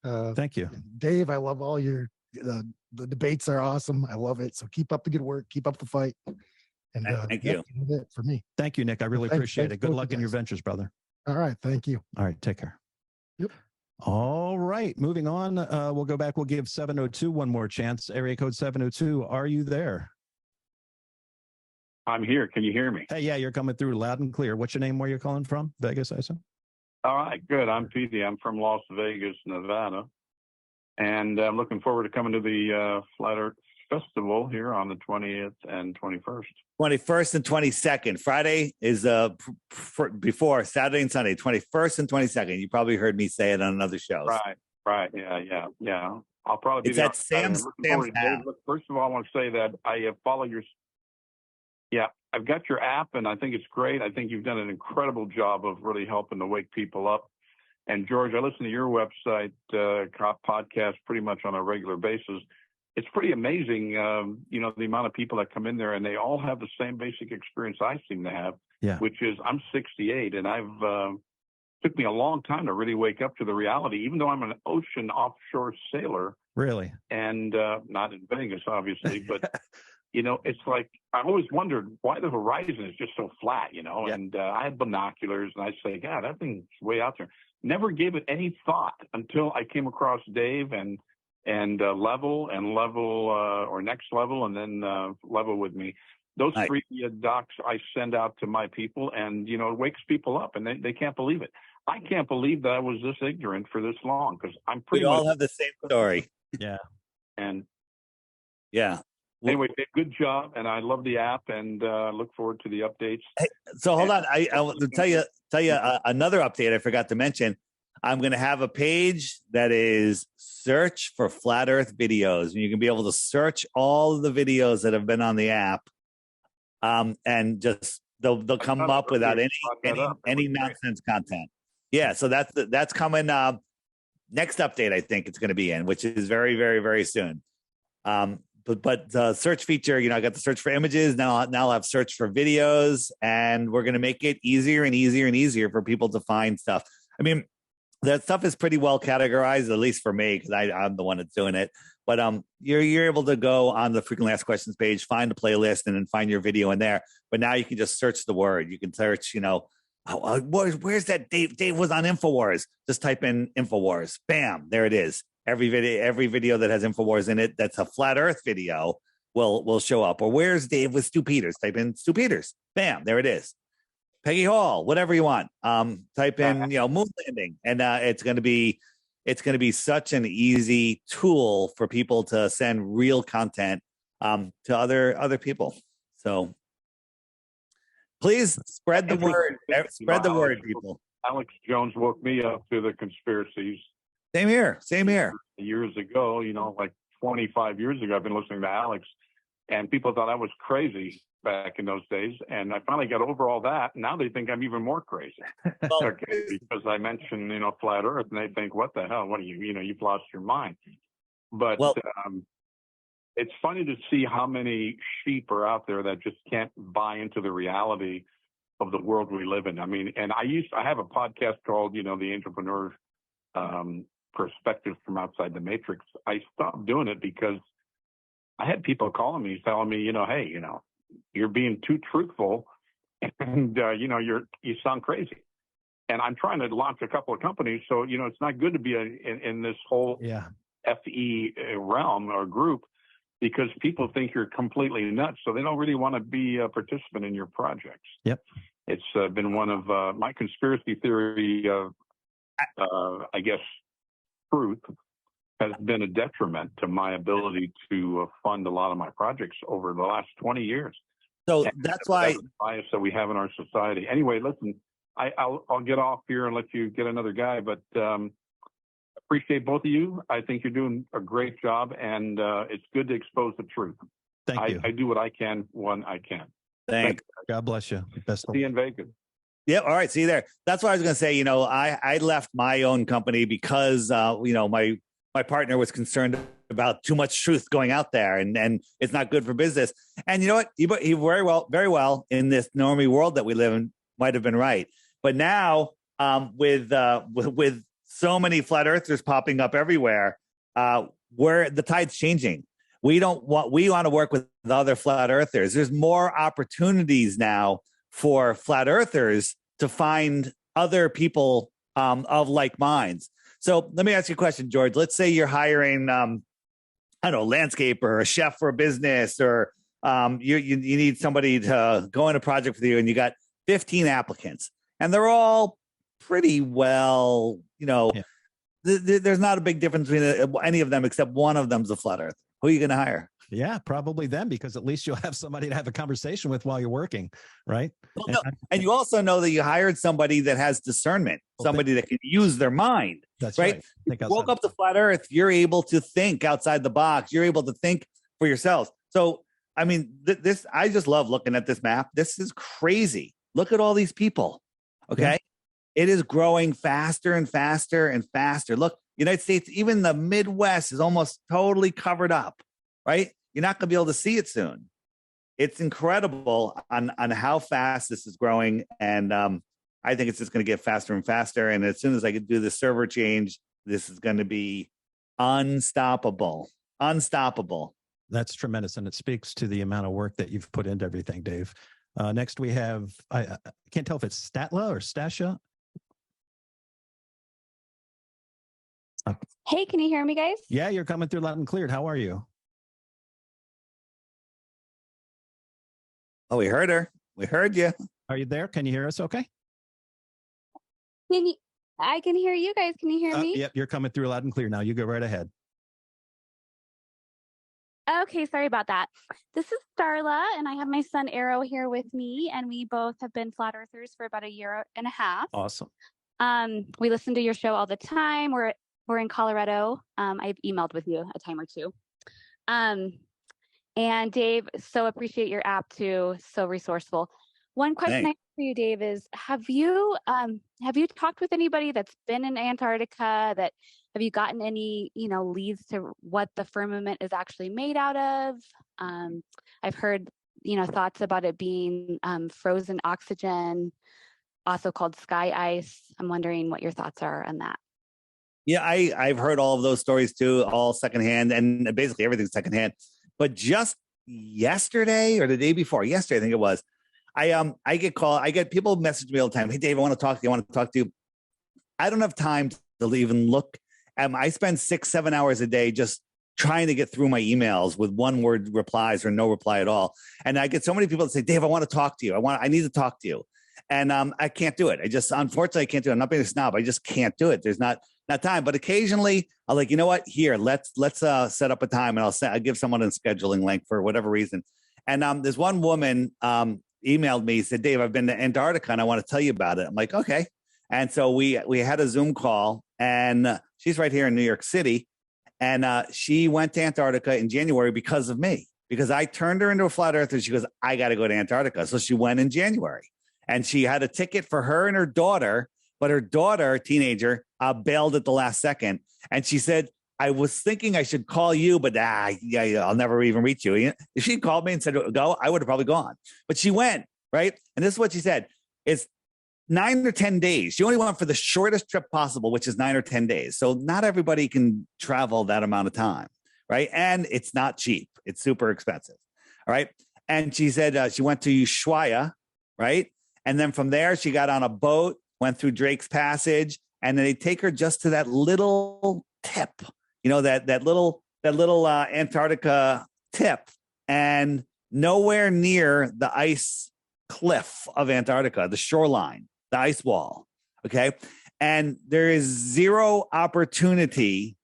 Thank you, Dave. I love all your the debates are awesome. I love it. So keep up the good work. Keep up the fight. And thank you. That's it for me. Thank you, Nick. I really appreciate it. Good luck in your ventures, brother. All right. Thank you. All right. Take care. Yep. All right. Moving on. We'll go back. We'll give 702 one more chance. Area code 702. Are you there? I'm here. Can you hear me? Hey, yeah, you're coming through loud and clear. What's your name? Where you're calling from? Vegas, I assume. All right. Good. I'm Petey. I'm from Las Vegas, Nevada. And I'm looking forward to coming to the Flat Earth Festival here on the 20th and 21st. 21st and 22nd. Friday is before Saturday and Sunday. 21st and 22nd. You probably heard me say it on another show. Right. Yeah. I'll probably be it's there. at Sam's house. First of all, I want to say that I follow your. Yeah, I've got your app, and I think it's great. I think you've done an incredible job of really helping to wake people up. And George, I listen to your website podcast pretty much on a regular basis. It's pretty amazing, the amount of people that come in there, and they all have the same basic experience I seem to have, which is I'm 68, and took me a long time to really wake up to the reality, even though I'm an ocean offshore sailor. Really? And not in Vegas, obviously, but, it's like I always wondered why the horizon is just so flat, and I had binoculars, and I'd say, God, that thing's way out there. Never gave it any thought until I came across Dave and level or next level, and then level with me. Those three docs I send out to my people, and it wakes people up, and they can't believe it. I can't believe that I was this ignorant for this long, because I'm pretty. We all have the same story. Yeah. And yeah. Anyway, good job, and I love the app, and look forward to the updates. Hey, so hold on, I will tell you another update I forgot to mention. I'm going to have a page that is search for Flat Earth videos, and you can be able to search all of the videos that have been on the app, and just they'll come up without any nonsense content. Yeah, so that's coming. Next update, I think it's going to be in, which is very, very, very soon. But the search feature, I got the search for images. Now I'll have search for videos, and we're going to make it easier and easier and easier for people to find stuff. I mean, that stuff is pretty well categorized, at least for me, because I'm the one that's doing it. But you're able to go on the frequently asked questions page, find the playlist, and then find your video in there. But now you can just search the word. You can search, where's that Dave? Dave was on InfoWars. Just type in InfoWars. Bam, there it is. Every video that has InfoWars in it, that's a Flat Earth video, will show up. Or where's Dave with Stu Peters? Type in Stu Peters. Bam, there it is. Peggy Hall, whatever you want. Type in, moon landing, and it's going to be such an easy tool for people to send real content to other people. So please spread the word. Spread the word, people. Alex Jones woke me up to the conspiracies. Same here. Years ago, like 25 years ago, I've been listening to Alex, and people thought I was crazy back in those days. And I finally got over all that. Now they think I'm even more crazy. Because I mentioned, Flat Earth, and they think, what the hell? What are you, you've lost your mind. But it's funny to see how many sheep are out there that just can't buy into the reality of the world we live in. I mean, and I have a podcast called, the Entrepreneur Perspective from Outside the Matrix. I stopped doing it because I had people calling me telling me, hey, you're being too truthful, and you sound crazy. And I'm trying to launch a couple of companies, so it's not good to be in this whole FE realm or group, because people think you're completely nuts, so they don't really want to be a participant in your projects. Yep. It's been one of my conspiracy theory, I guess, truth has been a detriment to my ability to fund a lot of my projects over the last 20 years. So that's why the bias that we have in our society. Anyway, listen, I'll get off here and let you get another guy, but appreciate both of you. I think you're doing a great job, and it's good to expose the truth. Thank you. I do what I can when I can. Thanks. God bless you. Best See you in Vegas. Yeah. All right. See you there. That's what I was going to say. I left my own company because, my partner was concerned about too much truth going out there, and it's not good for business. And you know what? He very well in this normie world that we live in might have been right. But now with so many flat earthers popping up everywhere, where the tide's changing. We want to work with other flat earthers. There's more opportunities now for flat earthers to find other people of like minds. So let me ask you a question, George. Let's say you're hiring, I don't know, a landscaper or a chef for a business, or you need somebody to go on a project with you, and you got 15 applicants, and they're all pretty well, there's not a big difference between any of them except one of them's a flat earth. Who are you going to hire? Yeah, probably them, because at least you'll have somebody to have a conversation with while you're working, right? Well, no, and you also know that you hired somebody that has discernment, somebody that can use their mind. That's right. Think you woke up to flat earth, you're able to think outside the box. You're able to think for yourselves. So, I mean, I just love looking at this map. This is crazy. Look at all these people. Okay. Yeah. It is growing faster and faster and faster. Look, United States, even the Midwest is almost totally covered up, right? You're not going to be able to see it soon. It's incredible on how fast this is growing. And I think it's just going to get faster and faster. And as soon as I can do the server change, this is going to be unstoppable. Unstoppable. That's tremendous. And it speaks to the amount of work that you've put into everything, Dave. Next, we have, I can't tell if it's Statla or Stasha. Hey, can you hear me, guys? Yeah, you're coming through loud and clear. How are you? Oh, we heard her. We heard you. Are you there? Can you hear us okay? I can hear you guys. Can you hear me? Yep, you're coming through loud and clear now. You go right ahead. Okay, sorry about that. This is Starla, and I have my son Arrow here with me, and we both have been flat earthers for about a year and a half. Awesome. We listen to your show all the time. We're in Colorado. I've emailed with you a time or two. And Dave, so appreciate your app too. So resourceful. One question I have for you, Dave, is have you talked with anybody that's been in Antarctica? Have you gotten any, leads to what the firmament is actually made out of? I've heard, thoughts about it being frozen oxygen, also called sky ice. I'm wondering what your thoughts are on that. Yeah, I've heard all of those stories too, all secondhand, and basically everything's secondhand. But just yesterday or the day before, yesterday I think it was, I get people message me all the time. Hey Dave, I want to talk to you. I don't have time to even look. I spend 6-7 hours a day just trying to get through my emails with one word replies or no reply at all. And I get so many people that say, Dave, I want to talk to you. I need to talk to you. And I can't do it. Unfortunately, I can't do it. I'm not being a snob. I just can't do it. There's not time. But occasionally I'll like, you know what? Here, let's set up a time, and I'll give someone a scheduling link for whatever reason. And there's one woman emailed me, said, Dave, I've been to Antarctica and I want to tell you about it. I'm like, okay. And so we had a Zoom call, and she's right here in New York City. And she went to Antarctica in January because of me, because I turned her into a flat earther. She goes, I got to go to Antarctica. So she went in January, and she had a ticket for her and her daughter, but her daughter, teenager, bailed at the last second. And she said, I was thinking I should call you, but I'll never even reach you. If she called me and said go, I would have probably gone. But she went, right? And this is what she said. It's 9 or 10 days. She only went for the shortest trip possible, which is 9 or 10 days. So not everybody can travel that amount of time, right? And it's not cheap. It's super expensive, all right? And she said she went to Ushuaia, right? And then from there, she got on a boat, went through Drake's Passage, and then they take her just to that little tip, that little Antarctica tip, and nowhere near the ice cliff of Antarctica, the shoreline, the ice wall. Okay. And there is zero opportunity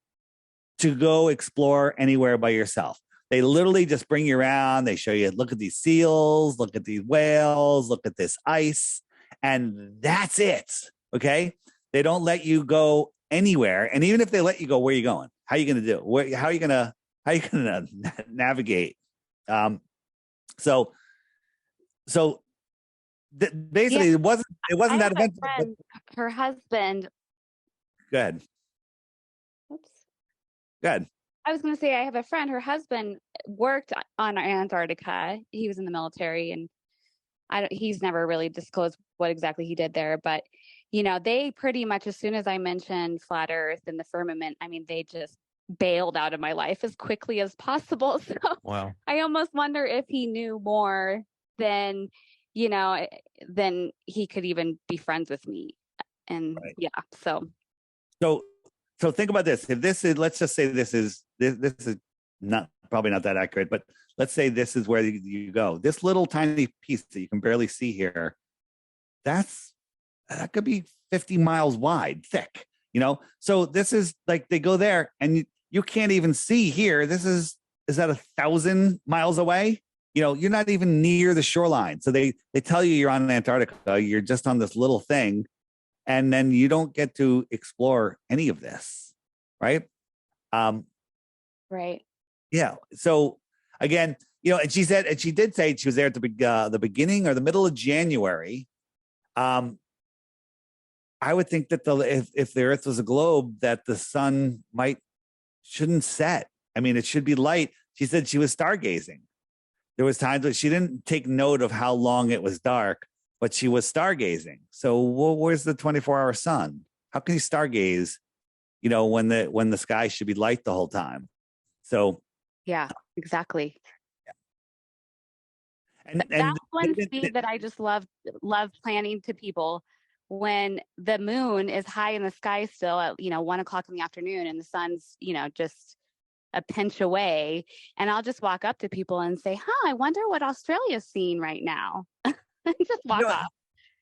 to go explore anywhere by yourself. They literally just bring you around. They show you, look at these seals, look at these whales, look at this ice, and that's it. Okay. They don't let you go anywhere. And even if they let you go, where are you going? How are you going to do? How are you going to navigate? So basically, it wasn't that eventful. Her husband. Go ahead. Oops. Go ahead. I was going to say, I have a friend. Her husband worked on Antarctica. He was in the military, and he's never really disclosed what exactly he did there. But they pretty much, as soon as I mentioned flat Earth and the firmament, I mean, they just bailed out of my life as quickly as possible. So wow. I almost wonder if he knew more than then he could even be friends with me. And right. Yeah, so think about this. If this is, let's just say this is not probably not that accurate, but let's say this is where you go. This little tiny piece that you can barely see here, that could be 50 miles wide, thick. So this is like they go there and you can't even see here. This is that 1,000 miles away? You're not even near the shoreline. So they tell you you're on Antarctica. You're just on this little thing. And then you don't get to explore any of this. Right. Right. Yeah. So again, and she did say she was there at the beginning or the middle of January. I would think that if the Earth was a globe, that the sun shouldn't set. I mean, it should be light. She said she was stargazing. There was times that she didn't take note of how long it was dark, but she was stargazing. So where's the 24-hour sun? How can you stargaze, when the sky should be light the whole time? So yeah, exactly. And that's one speed that I just love planning to people. When the moon is high in the sky still at 1 o'clock in the afternoon, and the sun's just a pinch away, and I'll just walk up to people and say, I wonder what Australia's seeing right now. And just walk off,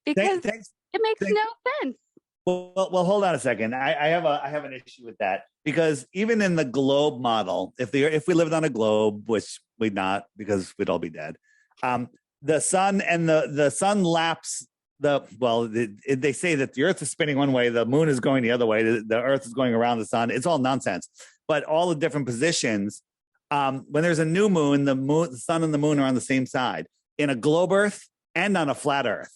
because it makes no sense. Well, hold on a second. I have an issue with that, because even in the globe model, if we lived on a globe, which we'd not, because we'd all be dead, the sun and the sun laps they say that the Earth is spinning one way, the moon is going the other way, the Earth is going around the sun. It's all nonsense. But all the different positions, when there's a new moon, the sun and the moon are on the same side in a globe Earth and on a flat Earth.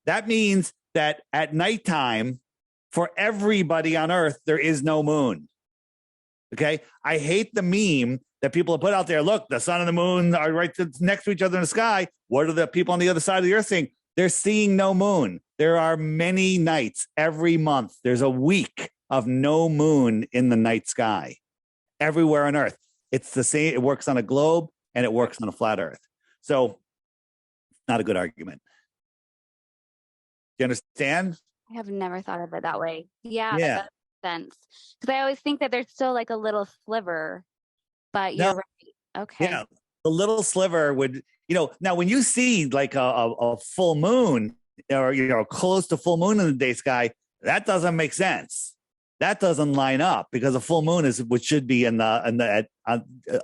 That means that at nighttime, for everybody on Earth, there is no moon. Okay? I hate the meme that people have put out there. Look, the sun and the moon are right next to each other in the sky. What are the people on the other side of the Earth saying? They're seeing no moon. There are many nights every month. There's a week of no moon in the night sky everywhere on Earth. It's the same. It works on a globe and it works on a flat Earth. So not a good argument. Do you understand? I have never thought of it that way. Yeah. Yeah. That makes sense. Because I always think that there's still like a little sliver, but you're right. Okay. Yeah. The little sliver would, now when you see like a full moon or close to full moon in the day sky, that doesn't make sense. That doesn't line up, because a full moon is what should be in the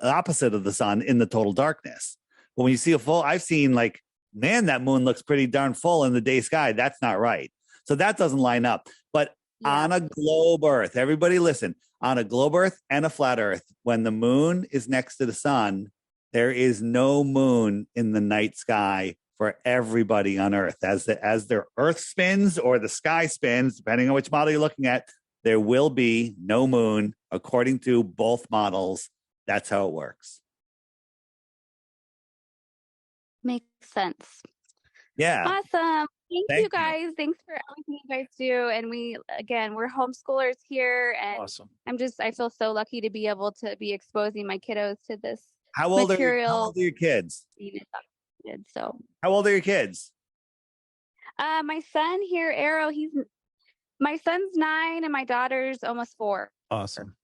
opposite of the sun in the total darkness. But when you see a full, I've seen like, man, that moon looks pretty darn full in the day sky. That's not right. So that doesn't line up. But on a globe Earth, everybody listen, on a globe Earth and a flat Earth, when the moon is next to the sun, there is no moon in the night sky for everybody on Earth. As their Earth spins or the sky spins, depending on which model you're looking at, there will be no moon according to both models. That's how it works. Makes sense. Yeah. Awesome. Thank you Thank you. guys. Thanks for everything you guys do. And we're homeschoolers here, and Awesome. I feel so lucky to be able to be exposing my kiddos to this How old material. How old are your kids? So How old are your kids? my son here, Arrow, my son's 9 and my daughter's almost 4. Awesome.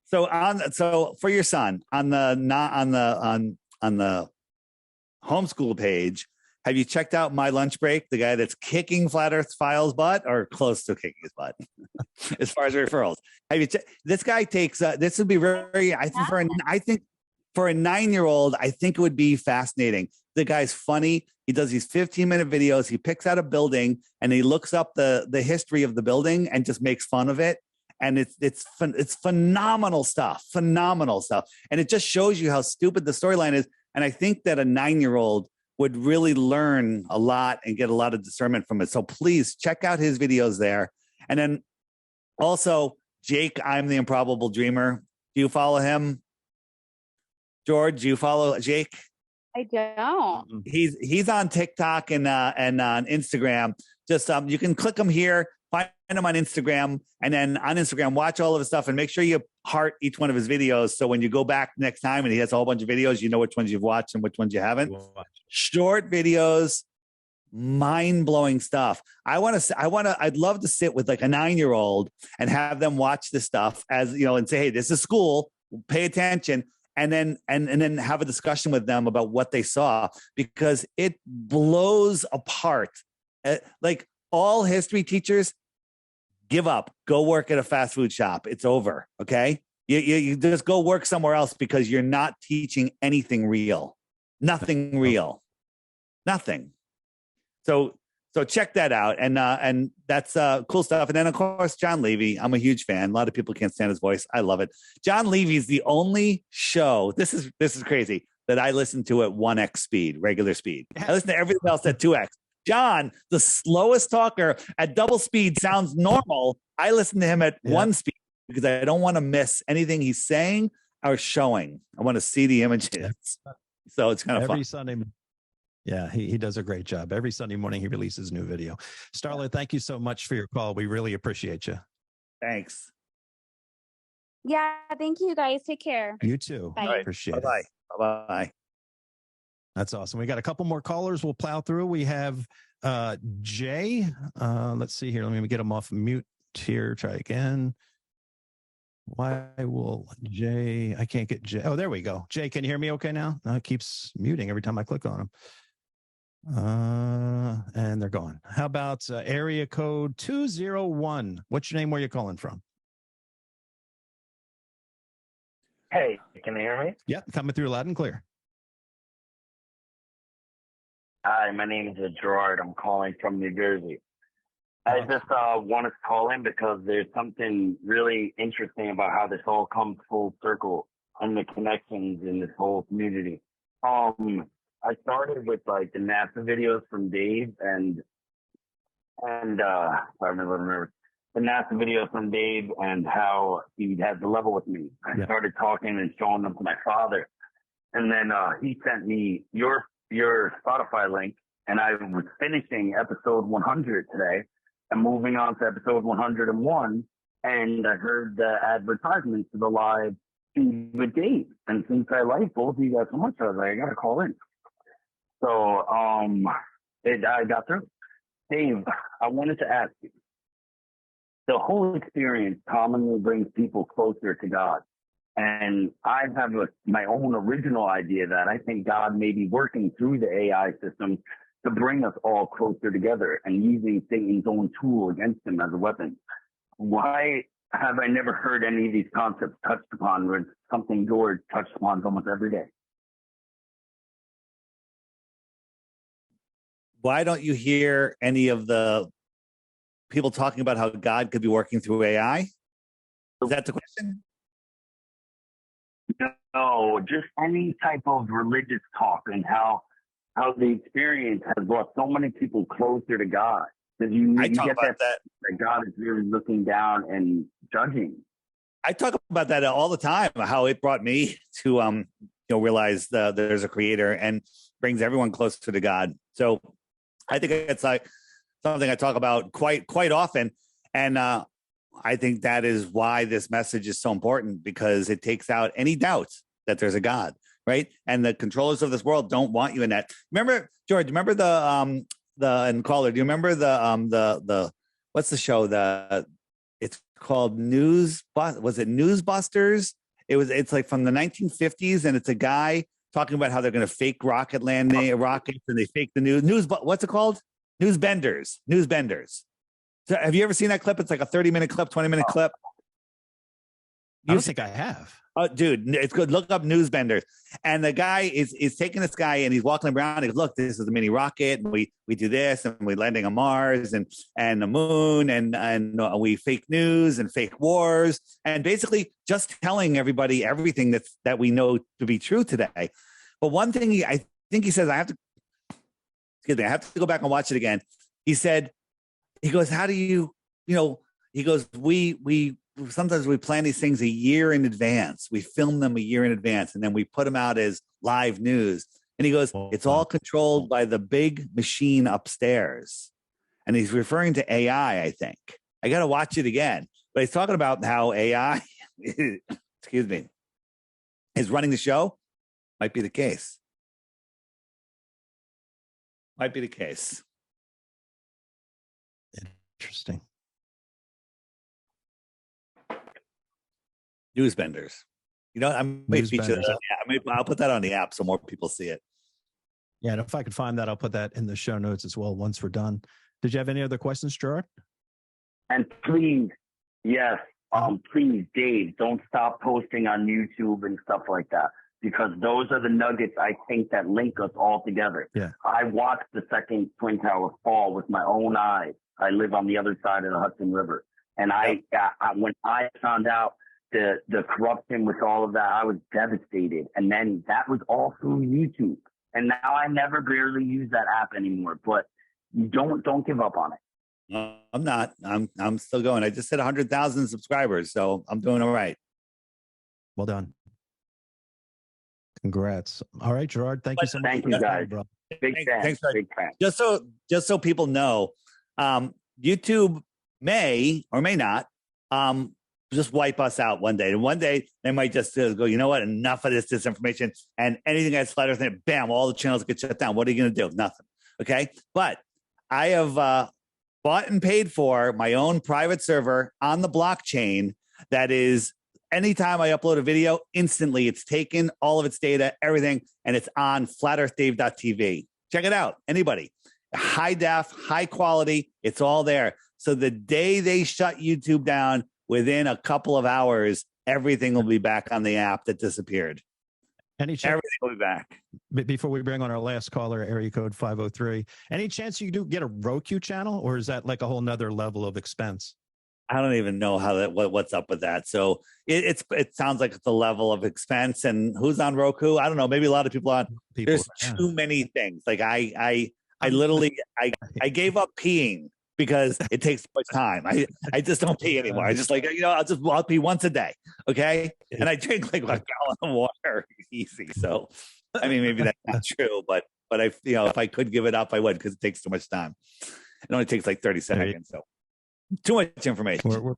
So for your son on the homeschool page, have you checked out My Lunch Break, the guy that's kicking Flat Earth Files' butt or close to kicking his butt as far as referrals? Have you this guy takes this would be very, I think for a 9-year-old, I think it would be fascinating. The guy's funny. He does these 15-minute videos. He picks out a building and he looks up the history of the building and just makes fun of it. And it's phenomenal stuff. And it just shows you how stupid the storyline is. And I think that a 9-year-old would really learn a lot and get a lot of discernment from it. So please check out his videos there. And then also Jake, I'm the Improbable Dreamer. Do you follow him? George, do you follow Jake? I don't. He's on TikTok and on Instagram. Just you can click him here, find him on Instagram, and then on Instagram watch all of his stuff and make sure you heart each one of his videos. So when you go back next time and he has a whole bunch of videos, you know which ones you've watched and which ones you haven't. Short videos, mind-blowing stuff. I'd love to sit with like a 9-year-old and have them watch this stuff as and say, hey, this is school, pay attention. And then have a discussion with them about what they saw, because it blows apart. Like all history teachers, give up. Go work at a fast food shop. It's over. Okay, you just go work somewhere else because you're not teaching anything real. Nothing real. Nothing. So check that out, and that's cool stuff. And then of course John Levy, I'm a huge fan. A lot of people can't stand his voice. I love it. John Levy is the only show. This is crazy that I listen to at 1x speed, regular speed. I listen to everything else at 2x. John, the slowest talker at double speed, sounds normal. I listen to him at 1 speed because I don't want to miss anything he's saying or showing. I want to see the images. So it's kind of fun. Every Sunday. Yeah, he does a great job. Every Sunday morning, he releases a new video. Starla, thank you so much for your call. We really appreciate you. Thanks. Yeah, thank you guys. Take care. You too. Bye. Appreciate it. Bye-bye. That's awesome. We got a couple more callers. We'll plow through. We have Jay. Let's see here. Let me get him off mute here. Try again. Why will Jay? I can't get Jay. Oh, there we go. Jay, can you hear me okay now? No, it keeps muting every time I click on him. And they're gone. How about area code 201? What's your name? Where you calling from? Hey, can you hear me? Yeah, coming through loud and clear. Hi, my name is Gerard. I'm calling from New Jersey. I just wanted to call in because there's something really interesting about how this all comes full circle and the connections in this whole community. I started with like the NASA videos from Dave and I remember the NASA videos from Dave and how he had the level with me. I started talking and showing them to my father, and then he sent me your Spotify link, and I was finishing episode 100 today and moving on to episode 101, and I heard the advertisement for the live feed with Dave. And since I like both of you guys so much, I was like, I got to call in. So I got through. Dave, I wanted to ask you, the whole experience commonly brings people closer to God. And I have my own original idea that I think God may be working through the AI system to bring us all closer together and using Satan's own tool against him as a weapon. Why have I never heard any of these concepts touched upon, where it's something George touched upon almost every day? Why don't you hear any of the people talking about how God could be working through AI? Is that the question? No, just any type of religious talk and how the experience has brought so many people closer to God. Because you talk get about that God is really looking down and judging. I talk about that all the time, how it brought me to realize there's a creator and brings everyone closer to God. So I think it's like something I talk about quite often. And I think that is why this message is so important, because it takes out any doubt that there's a God, right? And the controllers of this world don't want you in that. Remember, George, remember and caller, do you remember the what's the show? It's called was it Newsbusters? It's like from the 1950s, and it's a guy talking about how they're going to fake rockets, and they fake the news. What's it called? Newsbenders. So have you ever seen that clip? It's like a 30-minute clip, 20-minute clip. I don't think I have. Oh, dude, it's good. Look up Newsbenders. And the guy is taking this guy and he's walking around. He goes, look, this is a mini rocket. And we do this, and we're landing on Mars and the moon, and we fake news and fake wars, and basically just telling everybody everything that we know to be true today. But one thing I think he says, I have to go back and watch it again. He goes, how do he goes, we sometimes we plan these things a year in advance. We film them a year in advance, and then we put them out as live news. And he goes, it's all controlled by the big machine upstairs. And he's referring to AI, I think. I got to watch it again. But he's talking about how AI, excuse me, is running the show. Might be the case. Might be the case. Interesting. Newsbenders. I may feature that. I'll put that on the app so more people see it. Yeah, and if I could find that, I'll put that in the show notes as well once we're done. Did you have any other questions, Gerard? And please, yes, please, Dave, don't stop posting on YouTube and stuff like that, because those are the nuggets, I think, that link us all together. Yeah. I watched the second Twin Tower fall with my own eyes. I live on the other side of the Hudson River. And when I found out the corruption with all of that, I was devastated. And then that was all through YouTube. And now I never barely use that app anymore. But don't give up on it. I'm not. I'm still going. I just hit 100,000 subscribers, so I'm doing all right. Well done. Congrats. All right, Gerard. Thank you so much. Thank you, guys. Bro. Big fan. Big fan. Just so people know, YouTube may or may not just wipe us out one day. And one day they might just go, you know what? Enough of this disinformation, and anything that's flat earth, and bam, all the channels get shut down. What are you going to do? Nothing. Okay. But I have bought and paid for my own private server on the blockchain that is, anytime I upload a video, instantly it's taken all of its data, everything, and it's on flatearthdave.tv. Check it out. Anybody. High def, high quality. It's all there. So the day they shut YouTube down, within a couple of hours, everything will be back on the app that disappeared. Everything will be back. Before we bring on our last caller, area code 503, any chance you do get a Roku channel, or is that like a whole nother level of expense? I don't even know what's up with that. So it sounds like it's a level of expense. And who's on Roku? I don't know. Maybe a lot of people on. There's too many things. Like I literally gave up peeing because it takes so much time. I just don't pee anymore. I just I'll pee once a day. Okay. And I drink like a gallon of water easy. So, I mean, maybe that's not true, but I, if I could give it up, I would, because it takes too much time. It only takes like 30 seconds. So too much information. We're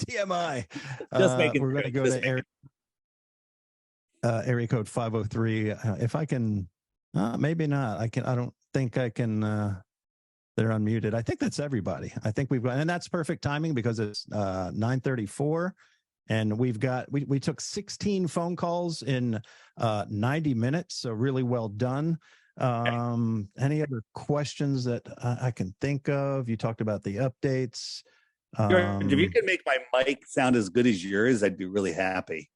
TMI. Just making we're going to go to area code 503. If I can, maybe not. I don't think I can. They're unmuted. I think that's everybody. I think we've got, and that's perfect timing because it's 9:34, and we took 16 phone calls in 90 minutes. So really well done. Any other questions that I can think of? You talked about the updates. If you could make my mic sound as good as yours, I'd be really happy.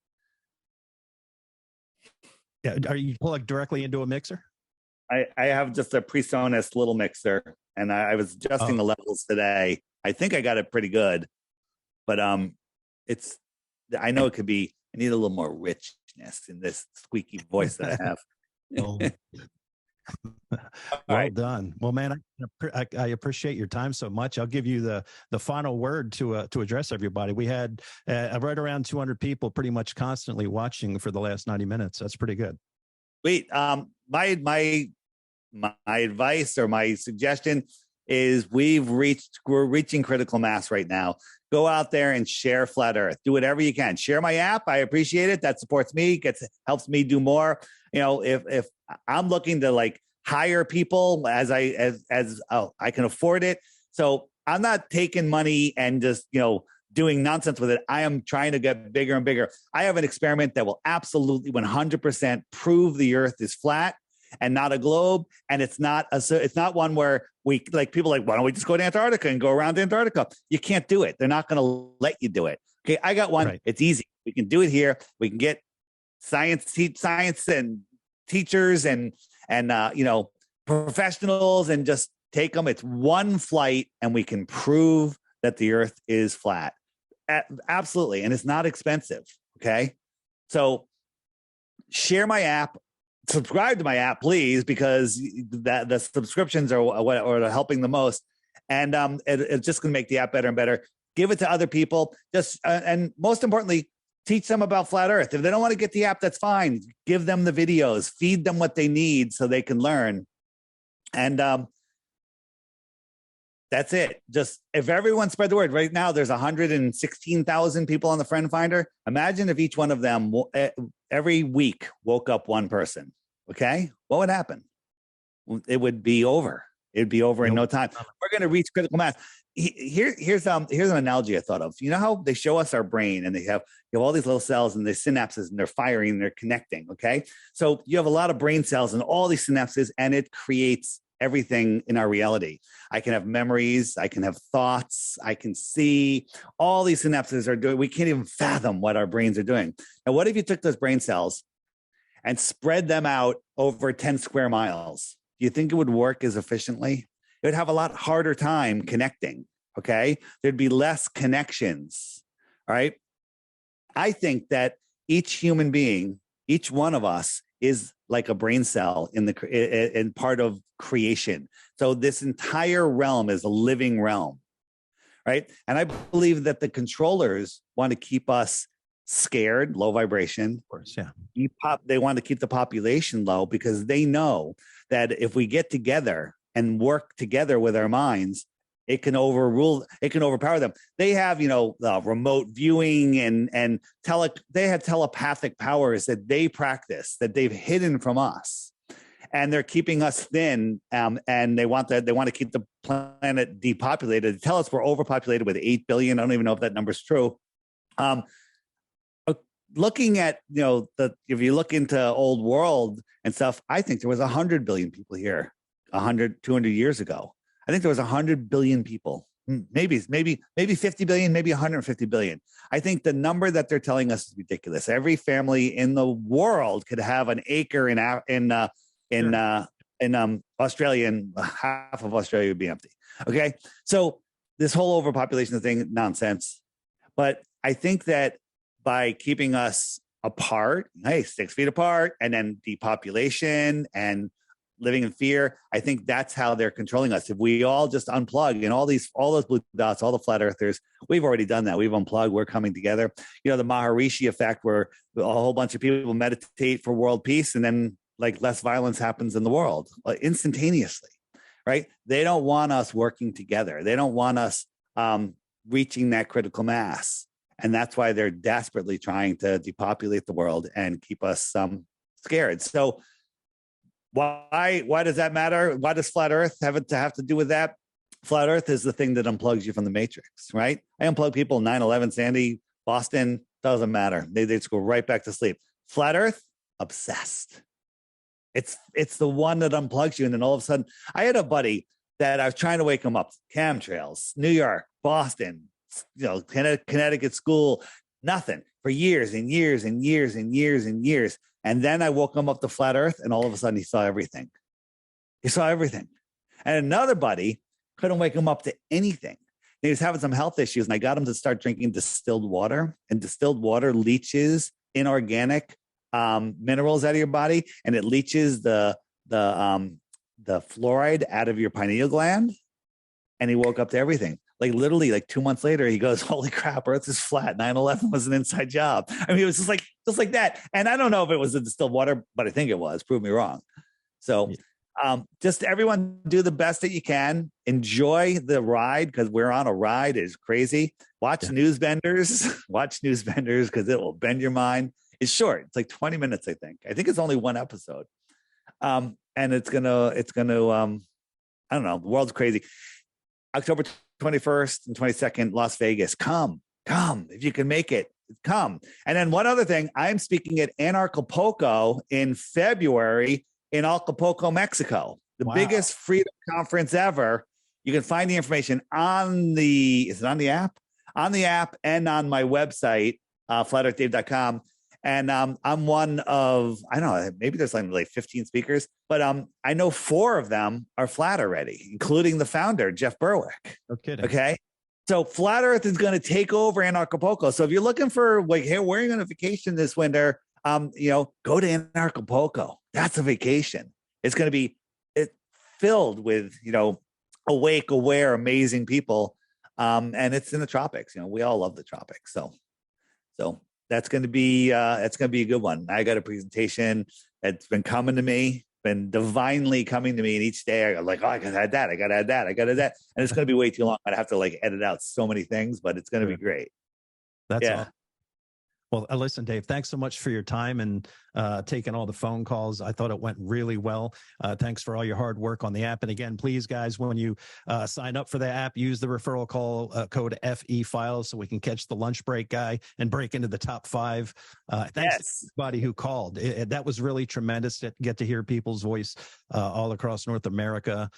Yeah. Are you plugged directly into a mixer? I have just a PreSonus little mixer, and I was adjusting the levels today. I think I got it pretty good, but I know it could be. I need a little more richness in this squeaky voice that I have. Well done. Well, man, I appreciate your time so much. I'll give you the final word to address everybody. We had right around 200 people pretty much constantly watching for the last 90 minutes. That's pretty good. Wait, my advice or my suggestion is we're reaching critical mass right now. Go out there and share Flat Earth. Do whatever you can. Share my app. I appreciate it. That supports me. Helps me do more. You know, if I'm looking to like hire people as I can afford it. So I'm not taking money and just, doing nonsense with it. I am trying to get bigger and bigger. I have an experiment that will absolutely 100% prove the Earth is flat and not a globe. And it's not one where we like people like, why don't we just go to Antarctica and go around Antarctica? You can't do it. They're not going to let you do it. Okay. I got one. Right. It's easy. We can do it here. We can get science and teachers and professionals and just take them. It's one flight and we can prove that the Earth is flat. Absolutely. And it's not expensive. Okay. So share my app. Subscribe to my app, please, because the subscriptions are what are helping the most. And it's just going to make the app better and better. Give it to other people. And most importantly, teach them about Flat Earth. If they don't want to get the app, that's fine. Give them the videos. Feed them what they need so they can learn. And that's it. Just if everyone spread the word. Right now, there's 116,000 people on the Friend Finder. Imagine if each one of them every week woke up one person. Okay, what would happen? It would be over. It'd be over in no time. We're going to reach critical mass. Here's an analogy I thought of. You know how they show us our brain and they have all these little cells and the synapses and they're firing and they're connecting. Okay, so you have a lot of brain cells and all these synapses, and it creates everything in our reality. I can have memories, I can have thoughts, I can see. All these synapses are doing, we can't even fathom what our brains are doing. Now, what if you took those brain cells and spread them out over 10 square miles? Do you think it would work as efficiently? It would have a lot harder time connecting, okay? There'd be less connections, all right? I think that each human being, each one of us is like a brain cell in part of creation. So this entire realm is a living realm, right? And I believe that the controllers want to keep us scared, low vibration. Of course, yeah. They want to keep the population low because they know that if we get together and work together with our minds, it can overpower them. They have, remote viewing and they have telepathic powers that they practice that they've hidden from us, and they're keeping us thin. And they want to keep the planet depopulated. They tell us we're overpopulated with 8 billion. I don't even know if that number's true. Looking at, if you look into old world and stuff, I think there was 100 billion people here 200 years ago. I think there was 100 billion people, maybe 50 billion, maybe 150 billion. I think the number that they're telling us is ridiculous. Every family in the world could have an acre in Australia, and half of Australia would be empty. Okay. So this whole overpopulation thing, nonsense. But I think that by keeping us apart, 6 feet apart, and then depopulation and living in fear, I think that's how they're controlling us. If we all just unplug and all those blue dots, all the flat earthers, we've already done that. We've unplugged. We're coming together. The Maharishi effect, where a whole bunch of people meditate for world peace, and then less violence happens in the world instantaneously, right? They don't want us working together. They don't want us reaching that critical mass. And that's why they're desperately trying to depopulate the world and keep us scared. So why does that matter? Why does flat earth have to do with that? Flat earth is the thing that unplugs you from the matrix, right? I unplug people 9/11, Sandy, Boston, doesn't matter. They just go right back to sleep. Flat earth, obsessed. It's the one that unplugs you. And then all of a sudden, I had a buddy that I was trying to wake him up. Chemtrails, New York, Boston, Connecticut school, nothing for years and years and years and years and years. And then I woke him up to flat earth, and all of a sudden he saw everything. He saw everything. And another buddy couldn't wake him up to anything. He was having some health issues, and I got him to start drinking distilled water. And distilled water leaches inorganic minerals out of your body, and it leaches the the fluoride out of your pineal gland, and he woke up to everything. Like literally, like 2 months later, he goes, "Holy crap, Earth is flat. 9/11 was an inside job." I mean, it was just like that. And I don't know if it was the distilled water, but I think it was. Prove me wrong. So, just everyone do the best that you can. Enjoy the ride, because we're on a ride. It's crazy. Watch Newsbenders. Watch Newsbenders, because it will bend your mind. It's short. It's like 20 minutes, I think. I think it's only one episode. And it's gonna. I don't know. The world's crazy. October 21st and 22nd, Las Vegas. Come. If you can make it, come. And then one other thing, I'm speaking at Anarchapulco in February in Acapulco, Mexico, the biggest freedom conference ever. You can find the information is it on the app? On the app and on my website, flatearthdave.com. And I'm one of, I don't know, maybe there's like 15 speakers, but I know 4 of them are flat already, including the founder, Jeff Berwick. No kidding. Okay. So Flat Earth is going to take over Anarchapulco. So if you're looking for like, hey, where are you going on vacation this winter? Go to Anarchapulco. That's a vacation. It's going to be filled with, awake, aware, amazing people. And it's in the tropics. We all love the tropics. So that's going to be a good one. I got a presentation that's been coming to me, been divinely coming to me, and each day I go like, oh, I got to add that, I got to add that, I got to add that, and it's going to be way too long. I'd have to like edit out so many things, but it's going to be great. That's awesome. Well, listen, Dave, thanks so much for your time and taking all the phone calls. I thought it went really well. Thanks for all your hard work on the app. And again, please, guys, when you sign up for the app, use the referral code FE Files so we can catch the lunch break guy and break into the top 5. Thanks to everybody who called. That was really tremendous to get to hear people's voice all across North America.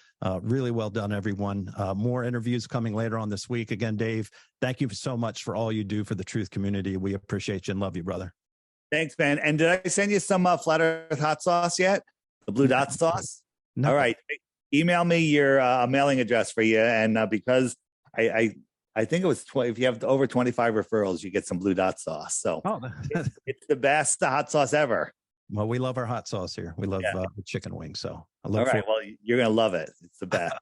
Really well done, everyone. More interviews coming later on this week. Again, Dave, thank you so much for all you do for the truth community. We appreciate you and love you, brother. Thanks, man. And did I send you some Flat Earth hot sauce yet? The blue dot sauce? No. All right. Email me your mailing address for you. And because I think it was 20, if you have over 25 referrals, you get some blue dot sauce. So it's the best hot sauce ever. Well, we love our hot sauce here. We love chicken wings. So I look all right. Well, you're going to love it. It's the best.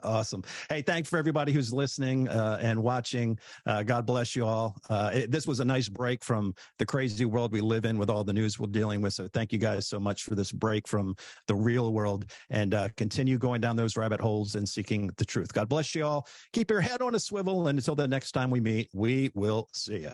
Awesome. Hey, thanks for everybody who's listening and watching. God bless you all. This was a nice break from the crazy world we live in with all the news we're dealing with. So thank you guys so much for this break from the real world, and continue going down those rabbit holes and seeking the truth. God bless you all. Keep your head on a swivel. And until the next time we meet, we will see you.